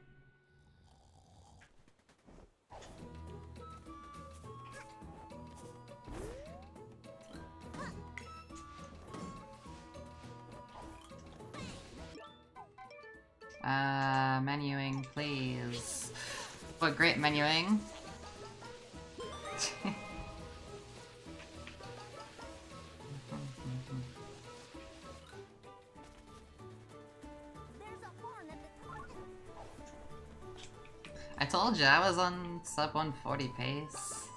Menuing, please. What great menuing. I told you, I was on sub 140 pace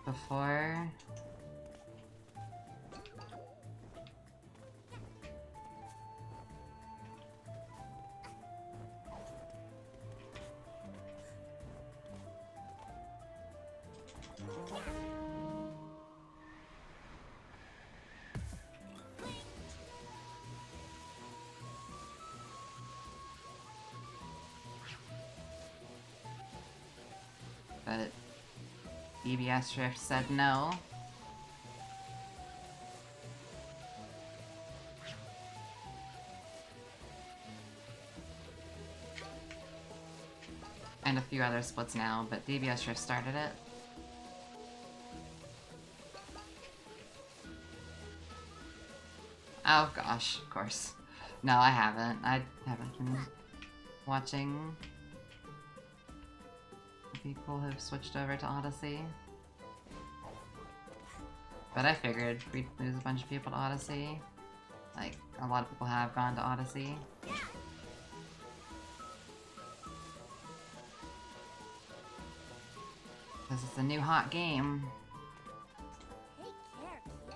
before. But DBS Drift said no. And a few other splits now, but DBS Drift started it. Oh gosh, of course. No, I haven't. I haven't been watching people who've switched over to Odyssey. But I figured we'd lose a bunch of people to Odyssey. Like, a lot of people have gone to Odyssey. Because it's a new hot game. Take care, kid.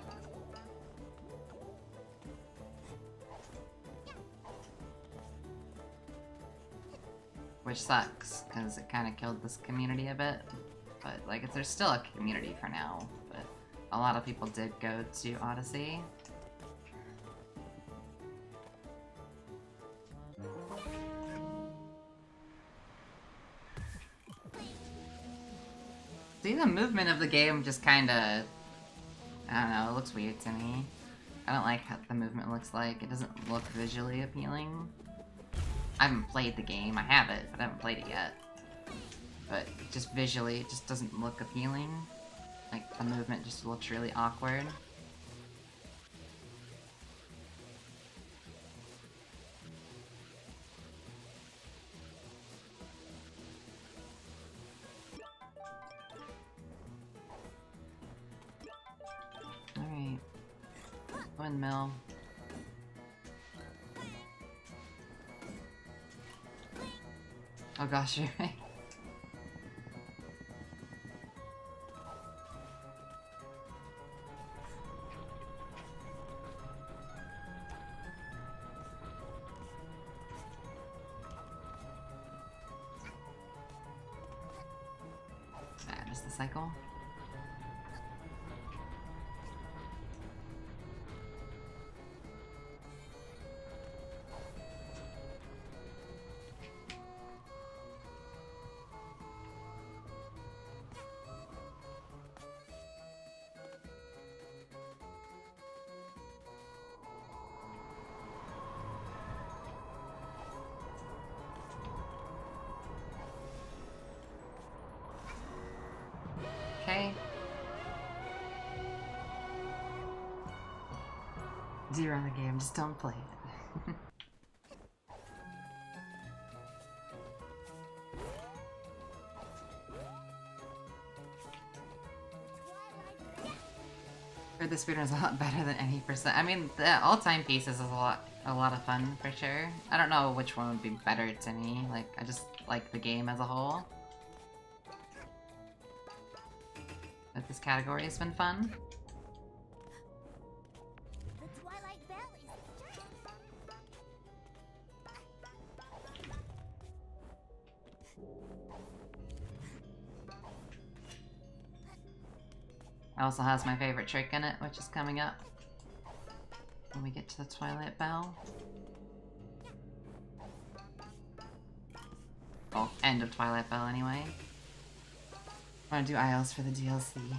Which sucks, because it kind of killed this community a bit. But, like, there's still a community for now. But a lot of people did go to Odyssey. See, the movement of the game just kinda... I don't know, it looks weird to me. I don't like how the movement looks like. It doesn't look visually appealing. I haven't played the game. I have it, but I haven't played it yet. But just visually, it just doesn't look appealing. Like, the movement just looks really awkward. Alright. Windmill. Oh gosh, you're right. Just the cycle. Okay. Zero on the game, just don't play it. Heard the speedrun's a lot better than any percent. I mean, the all-time pieces is a lot of fun for sure. I don't know which one would be better to me. Like, I just like the game as a whole. But this category has been fun. The Twilight Valley. It also has my favorite trick in it, which is coming up when we get to the Twilight Bell. Well, end of Twilight Bell anyway. I want to do aisles for the DLC. Look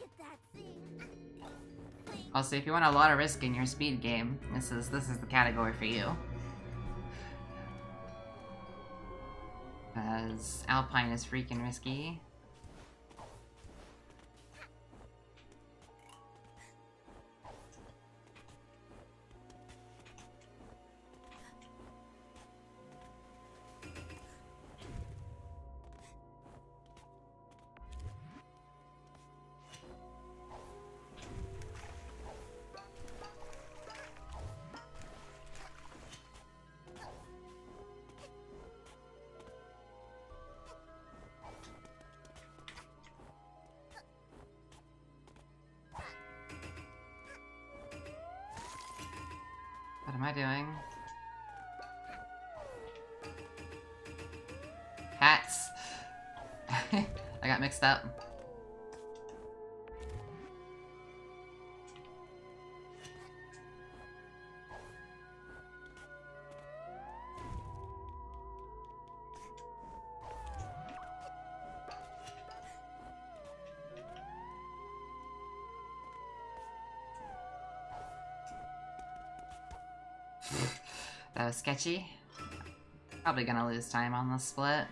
at that thing. Also, if you want a lot of risk in your speed game, this is the category for you. Because Alpine is freaking risky. What am I doing? Hats! got mixed up. That was sketchy. Probably gonna lose time on the split.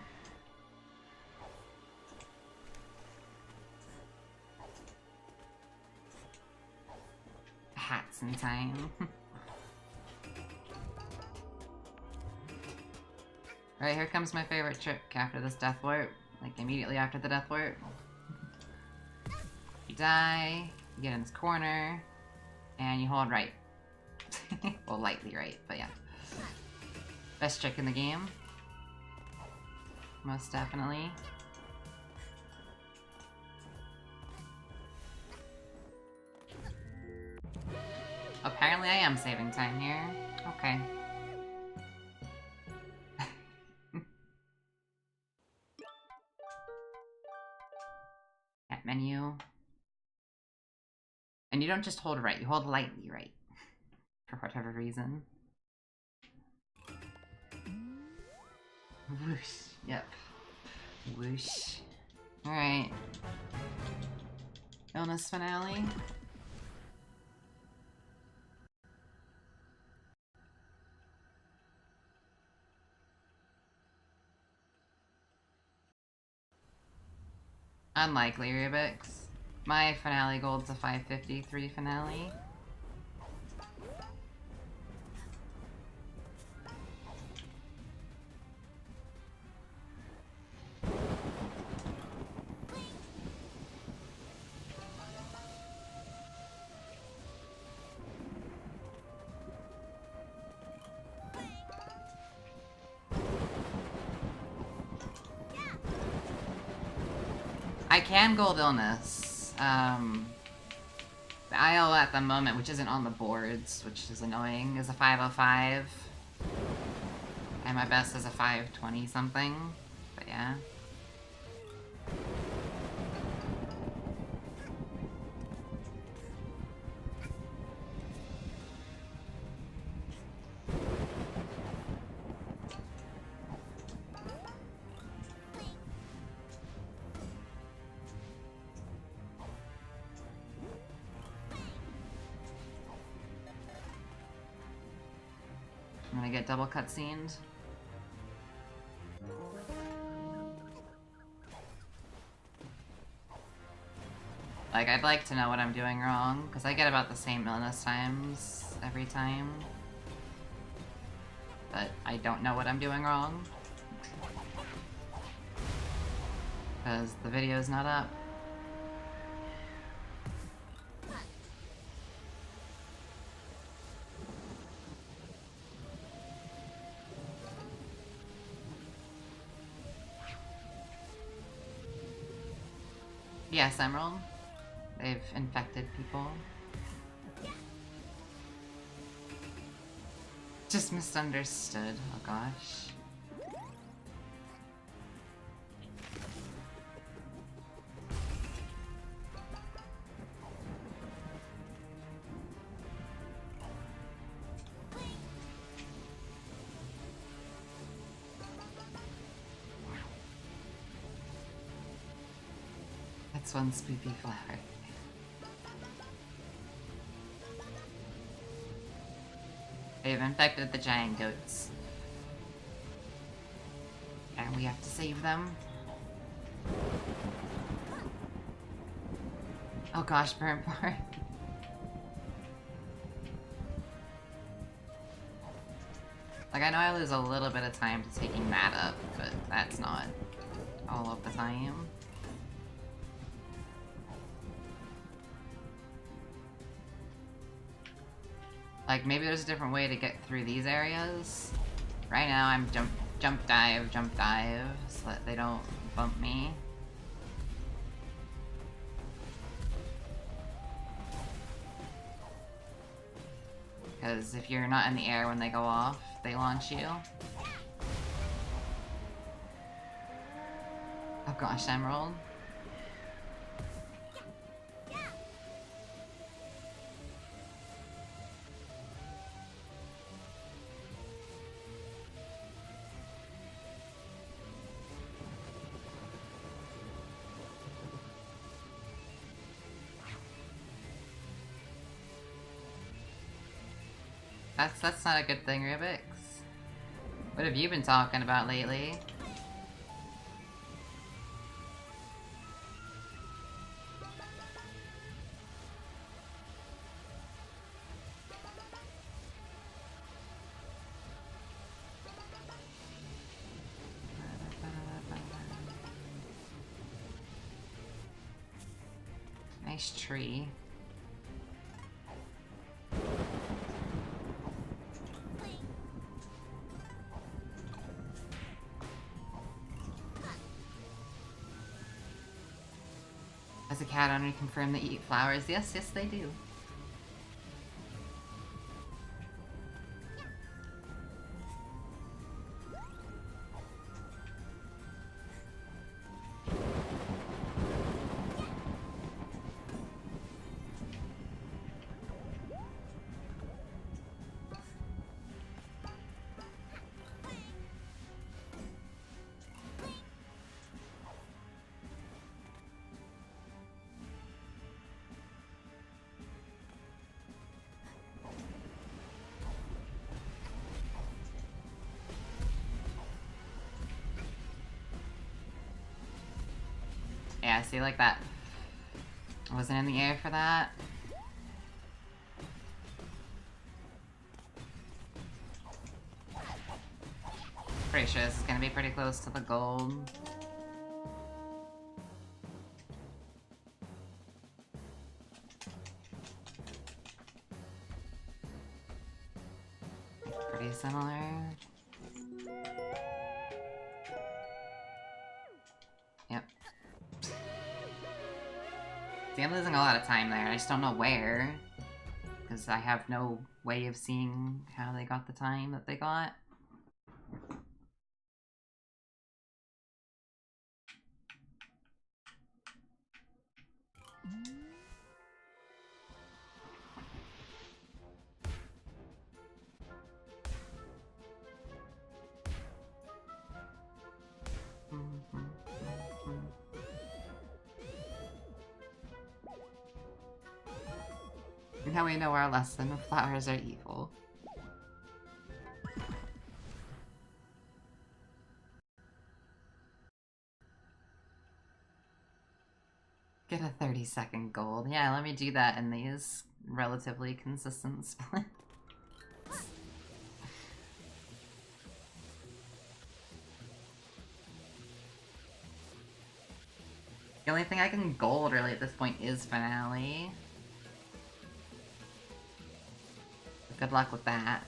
Hats in time. Alright, here comes my favorite trick after this death warp. Like, immediately after the death warp. You die, you get in this corner, and you hold right. Well, lightly right, but yeah. Best trick in the game. Most definitely. Apparently I am saving time here. Okay. That menu. And you don't just hold right, you hold lightly right. For whatever reason. Whoosh. Yep. Whoosh. Alright. Illness finale. Unlikely Rubik's. My finale gold's a 553 finale. I can gold illness. The IL at the moment, which isn't on the boards, which is annoying, is a 505. And my best is a 520 something. But yeah. I'm gonna get double cutscened. Like, I'd like to know what I'm doing wrong, because I get about the same illness times every time. But I don't know what I'm doing wrong. Because the video's not up. Yes, Emerald. They've infected people. Just misunderstood. Oh gosh. That's one spoopy flower. They've infected the giant goats. And we have to save them. Oh gosh, burn part. Like, I know I lose a little bit of time to taking that up, but that's not all of the time. Like, maybe there's a different way to get through these areas. Right now, I'm jump dive, so that they don't bump me. Because if you're not in the air when they go off, they launch you. Oh gosh, Emerald. That's not a good thing, Rubix. What have you been talking about lately? Nice tree. As a cat owner, confirm they eat flowers. Yes, yes, they do. Yeah, see, like that. I wasn't in the air for that. Pretty sure this is gonna be pretty close to the gold. Pretty similar. Yep. See, I'm losing a lot of time there. I just don't know where. Because I have no way of seeing how they got the time that they got. Now we know our lesson. Flowers are evil. Get a 30-second gold. Yeah, let me do that in these relatively consistent splits. The only thing I can gold really at this point is Finale. Good luck with that.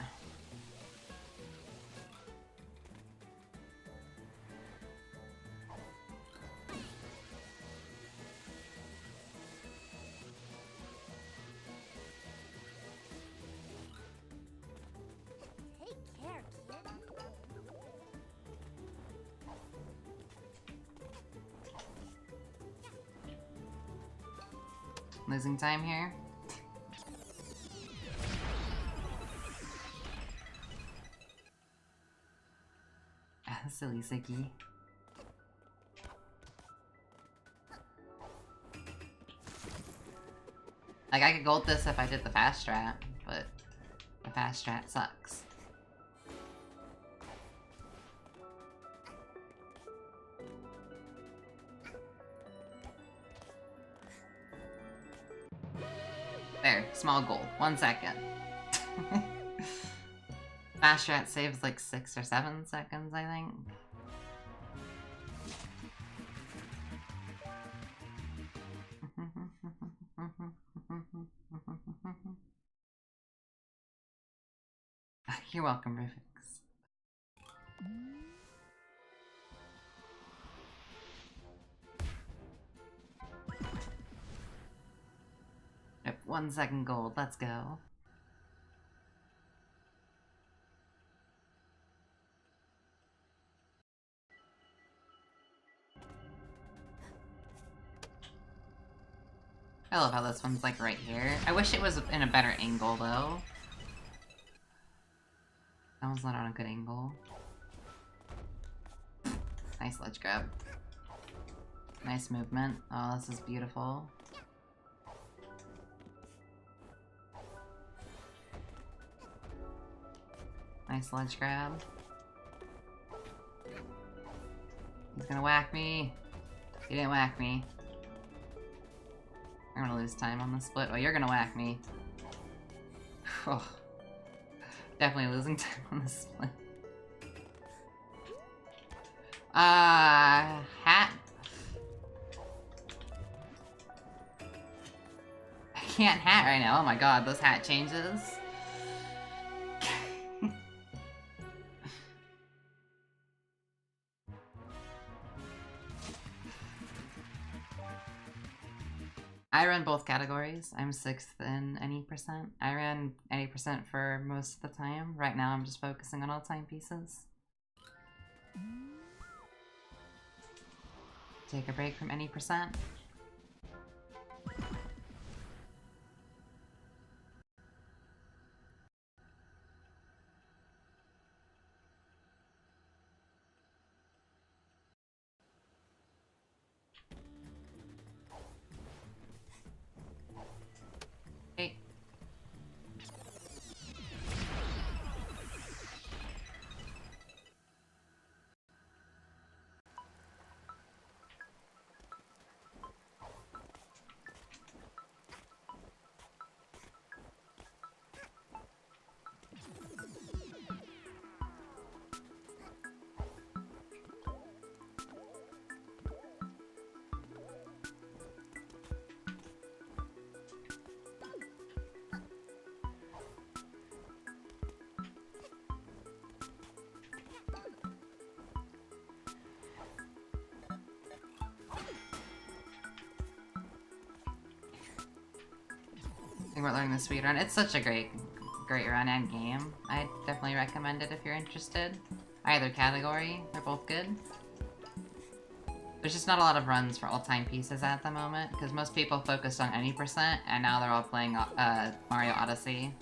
Take care, kid. Losing time here. Silly Sicky. Like, I could gold this if I did the fast strat, but the fast strat sucks. There, small goal. 1 second. Fast strat saves like 6 or 7 seconds, I think. You're welcome, Rufix. Yep, 1 second gold. Let's go. I love how this one's like right here. I wish it was in a better angle though. That one's not on a good angle. Nice ledge grab. Nice movement. Oh, this is beautiful. Nice ledge grab. He's gonna whack me. He didn't whack me. I'm gonna lose time on the split. Oh, you're gonna whack me. Oh. Definitely losing time on the split. Hat. I can't hat right now. Oh my god, those hat changes. I run both categories. I'm 6th in any percent. I ran any percent for most of the time. Right now I'm just focusing on all timepieces. Take a break from any percent. Hey. We're learning the speed run. It's such a great run and game. I definitely recommend it if you're interested. Either category, they're both good. There's just not a lot of runs for all timepieces at the moment, because most people focused on any percent, and now they're all playing Mario Odyssey.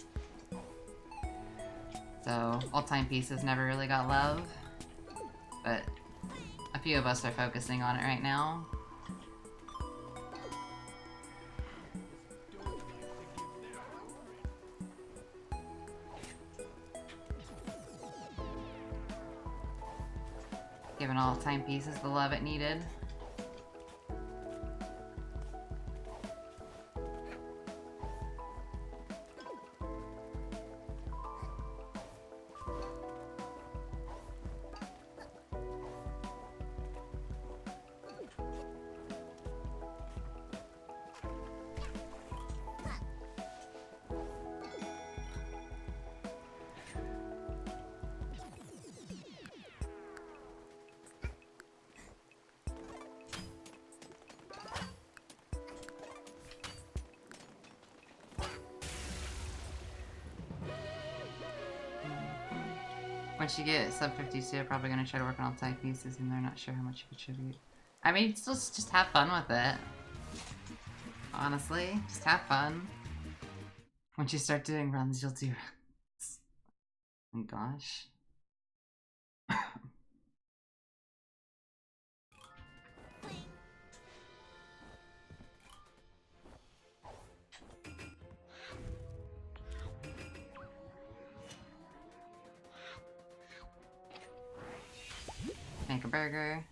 So all timepieces never really got love, but a few of us are focusing on it right now. Giving all timepieces the love it needed. Once you get sub 52, you're probably gonna try to work on all timepieces, and they're not sure how much you contribute. I mean, just have fun with it. Honestly, just have fun. Once you start doing runs, you'll do runs. Oh gosh. Make a burger.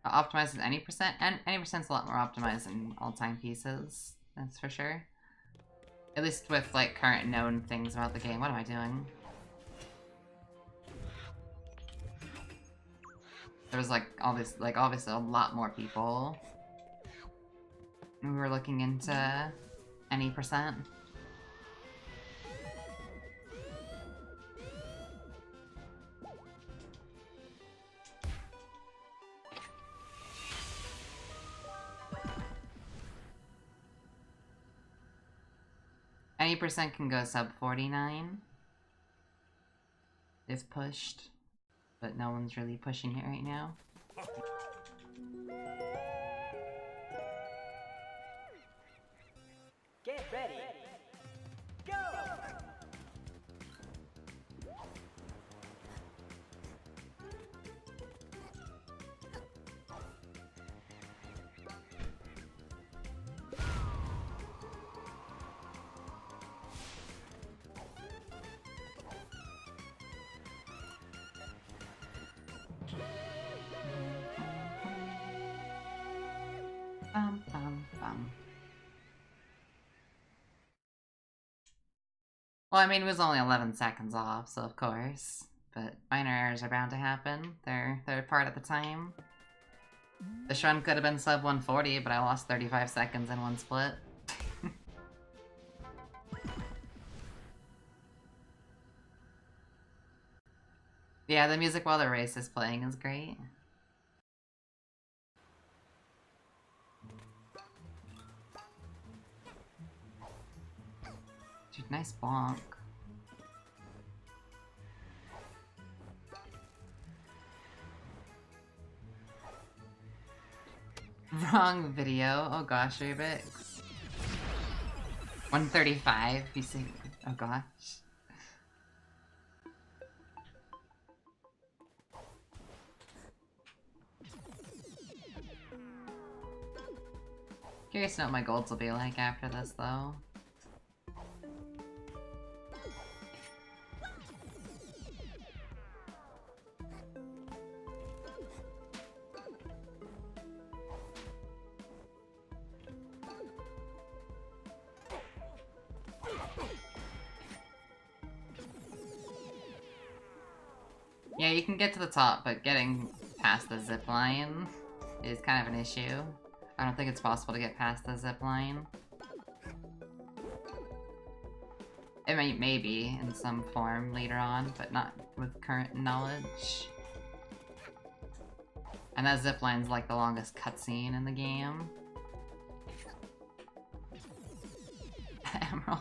Optimizes any percent, and any percent's a lot more optimized than all timepieces. That's for sure. At least with like current known things about the game. What am I doing? There was like all this, like obviously a lot more people who were looking into any percent. Any percent can go sub 49 if pushed, but no one's really pushing it right now. Get ready. Go! Well, I mean, it was only 11 seconds off, so of course. But minor errors are bound to happen. They're part of the time. This run could have been sub 140, but I lost 35 seconds in one split. Yeah, the music while the race is playing is great. Dude, nice bonk. Wrong video. Oh gosh, Rubix. 135, you see. Oh gosh. Curious to know what my golds will be like after this, though. Yeah, you can get to the top, but getting past the zip line is kind of an issue. I don't think it's possible to get past the zip line. It may be in some form later on, but not with current knowledge. And that zip line's like the longest cutscene in the game. Emerald.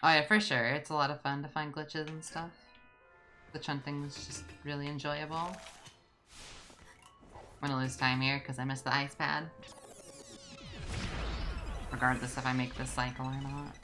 Oh yeah, for sure. It's a lot of fun to find glitches and stuff. The chunting is just really enjoyable. I'm gonna lose time here because I missed the ice pad. Regardless if I make this cycle or not.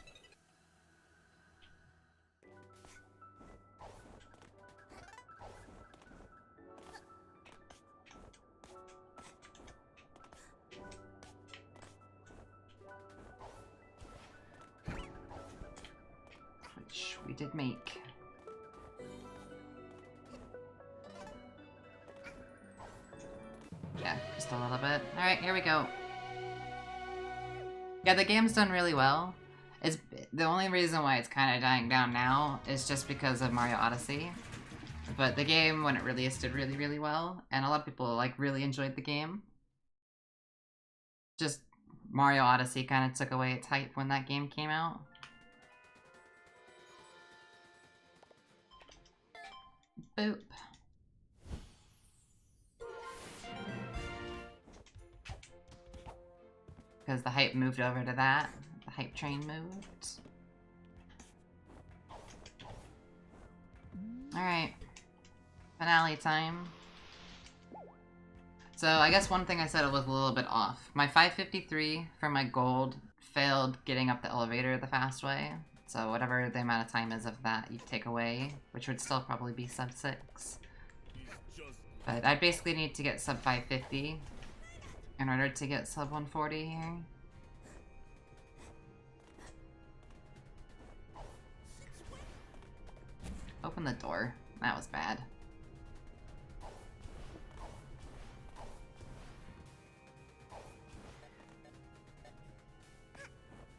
Which we did make. Yeah, just a little bit. Alright, here we go. Yeah, the game's done really well. It's the only reason why it's kind of dying down now is just because of Mario Odyssey. But the game, when it released, did really, really well, and a lot of people like really enjoyed the game. Just Mario Odyssey kind of took away its hype when that game came out. Boop. Because the hype moved over to that. The hype train moved. Alright. Finale time. So I guess one thing I said was a little bit off. My 553 for my gold failed getting up the elevator the fast way. So whatever the amount of time is of that you take away, which would still probably be sub 6. But I basically need to get sub 550 in order to get sub 140 here. Open the door. That was bad.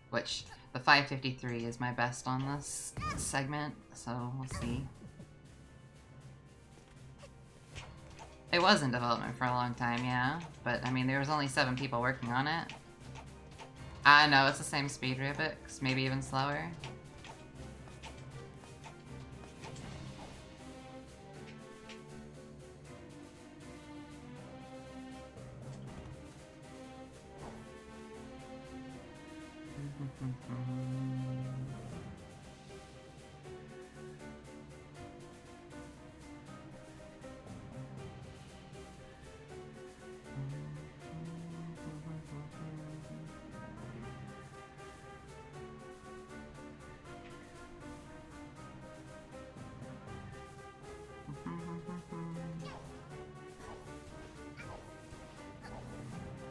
Which, the 553 is my best on this segment, so we'll see. It was in development for a long time, yeah, but I mean, there was only 7 people working on it. I know, it's the same speed, Rubix, maybe even slower.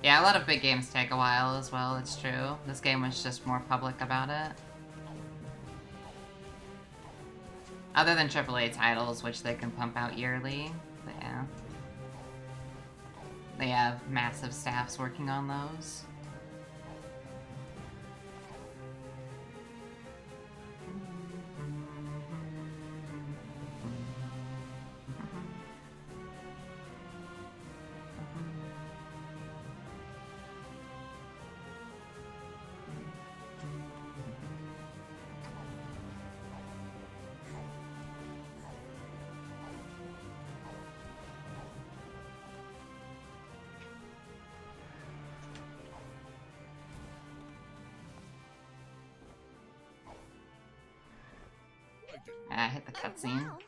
Yeah, a lot of big games take a while as well, it's true. This game was just more public about it. Other than AAA titles, which they can pump out yearly. But yeah. They have massive staffs working on those. I hit the cutscene. Wow,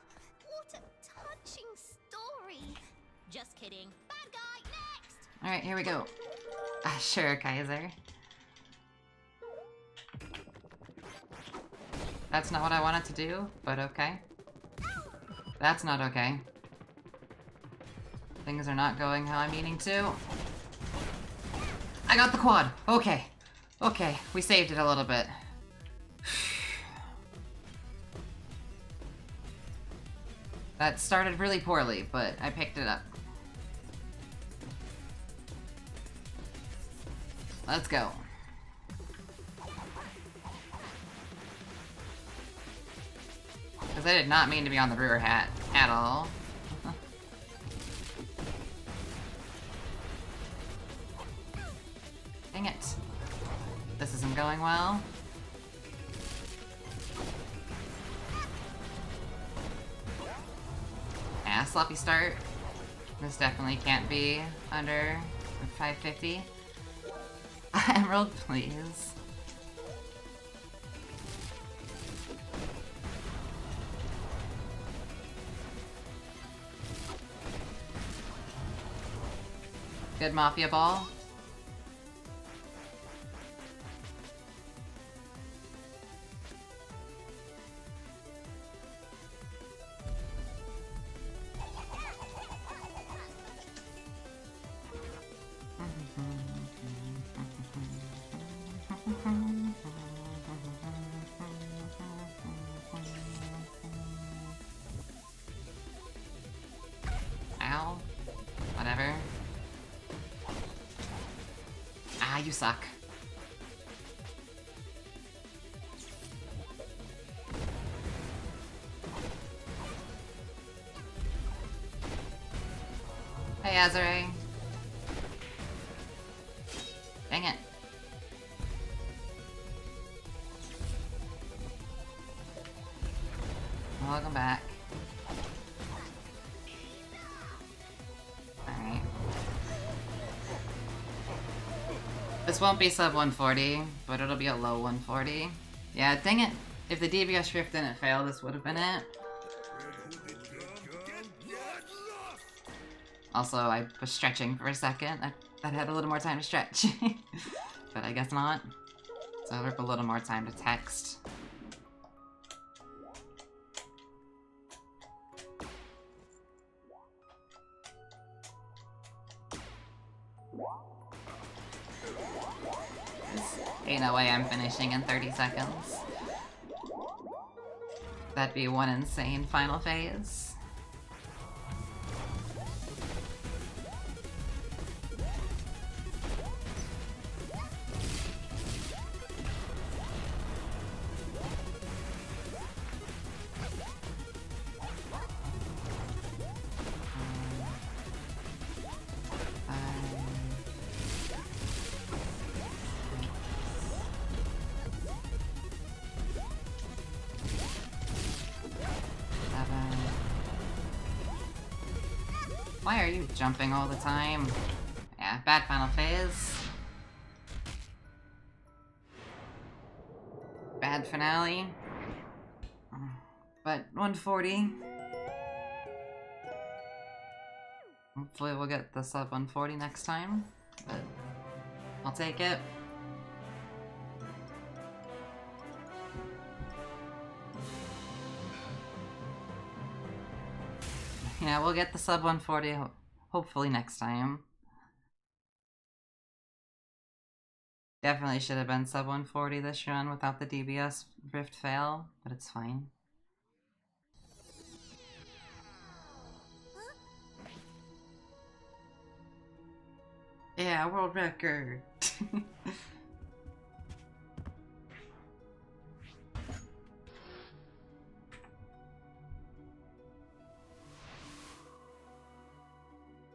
what a touching story. Just kidding. Bad guy, next! Alright, here we go. Sure, Kaiser. That's not what I wanted to do, but okay. That's not okay. Things are not going how I'm meaning to. I got the quad! Okay. Okay, we saved it a little bit. That started really poorly, but I picked it up. Let's go. Because I did not mean to be on the brewer hat at all. Dang it. This isn't going well. Yeah, sloppy start. This definitely can't be under 550. Emerald, please. Good Mafia Ball. Ow. Whatever. Ah, you suck. Hey, Azure. Dang it. Welcome back. Alright. This won't be sub 140, but it'll be a low 140. Yeah, dang it. If the DBS Rift didn't fail, this would have been it. Also, I was stretching for a second. I had a little more time to stretch. But I guess not. So I have a little more time to text. Ain't no way I'm finishing in 30 seconds. That'd be one insane final phase. Why are you jumping all the time? Yeah, bad final phase. Bad finale. But 140. Hopefully we'll get the sub 140 next time. But I'll take it. Yeah, we'll get the sub 140 hopefully next time. Definitely should have been sub 140 this run without the DBS Rift fail, but it's fine. Yeah, world record!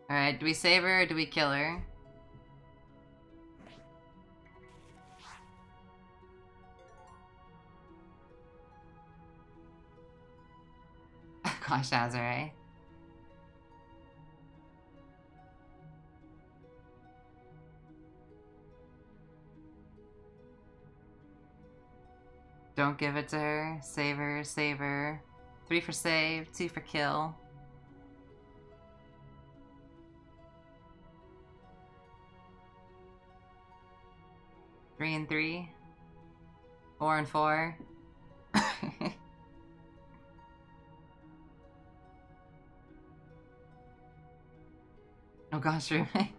Alright, do we save her or do we kill her? Gosh, Azure, eh? Don't give it to her. Save her, save her. 3 for save, 2 for kill. Three and 3. 4 and 4. Oh gosh, roommate.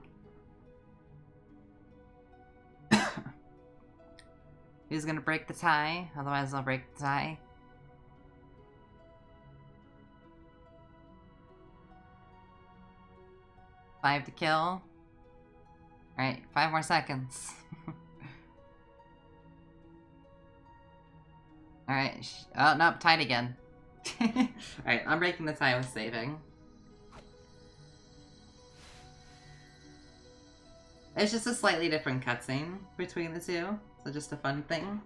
Who's gonna break the tie? Otherwise I'll break the tie. Five to kill. Alright, 5 more seconds. Alright, oh nope, tied again. Alright, I'm breaking the tie with saving. It's just a slightly different cutscene between the two, so just a fun thing.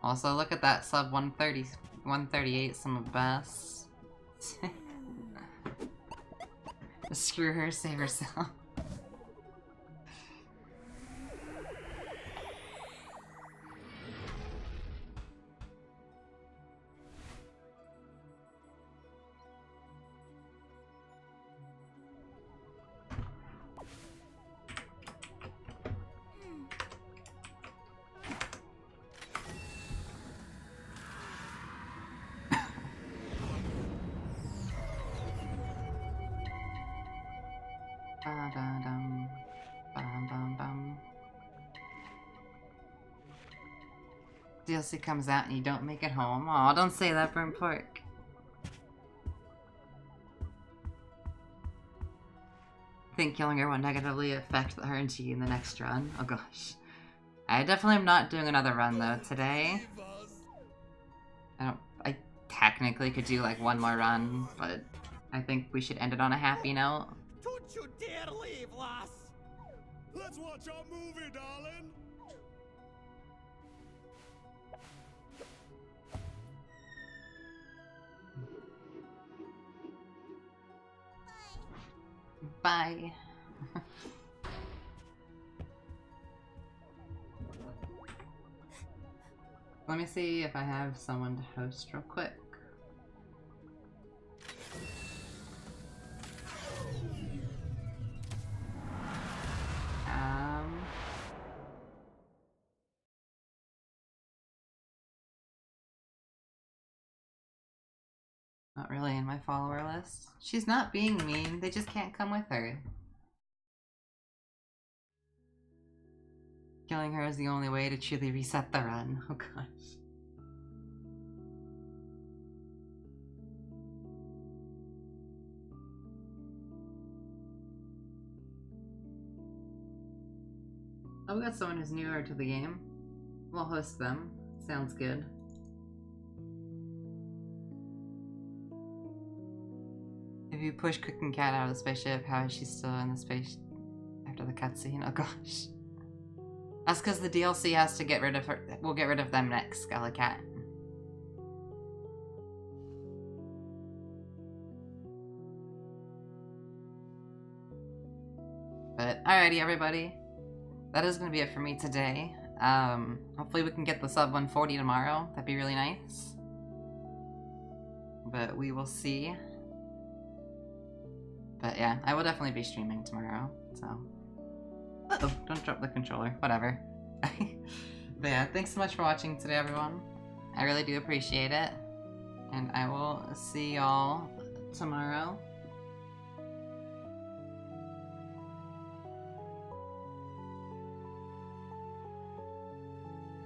Also, look at that sub 130, 138, some of the best. Screw her, save herself. Ba-da-dum, bum-bum-bum. DLC comes out and you don't make it home. Aw, don't say that, burnt pork. I think killing her won't negatively affect the RNG in the next run. Oh gosh. I definitely am not doing another run though today. I technically could do like one more run, but I think we should end it on a happy note. Don't you dare leave, lass! Let's watch our movie, darling. Bye. Let me see if I have someone to host real quick. Not really in my follower list. She's not being mean, they just can't come with her. Killing her is the only way to truly reset the run. Oh gosh. Oh, we got someone who's newer to the game. We'll host them. Sounds good. If you push Cooking Cat out of the spaceship, how is she still in the space after the cutscene? Oh gosh. That's because the DLC has to get rid of her. We'll get rid of them next, Skelly Cat. But alrighty, everybody. That is going to be it for me today. Hopefully we can get the sub 140 tomorrow. That'd be really nice. But we will see. But yeah, I will definitely be streaming tomorrow, so... Uh-oh, don't drop the controller. Whatever. But yeah, thanks so much for watching today, everyone. I really do appreciate it. And I will see y'all tomorrow.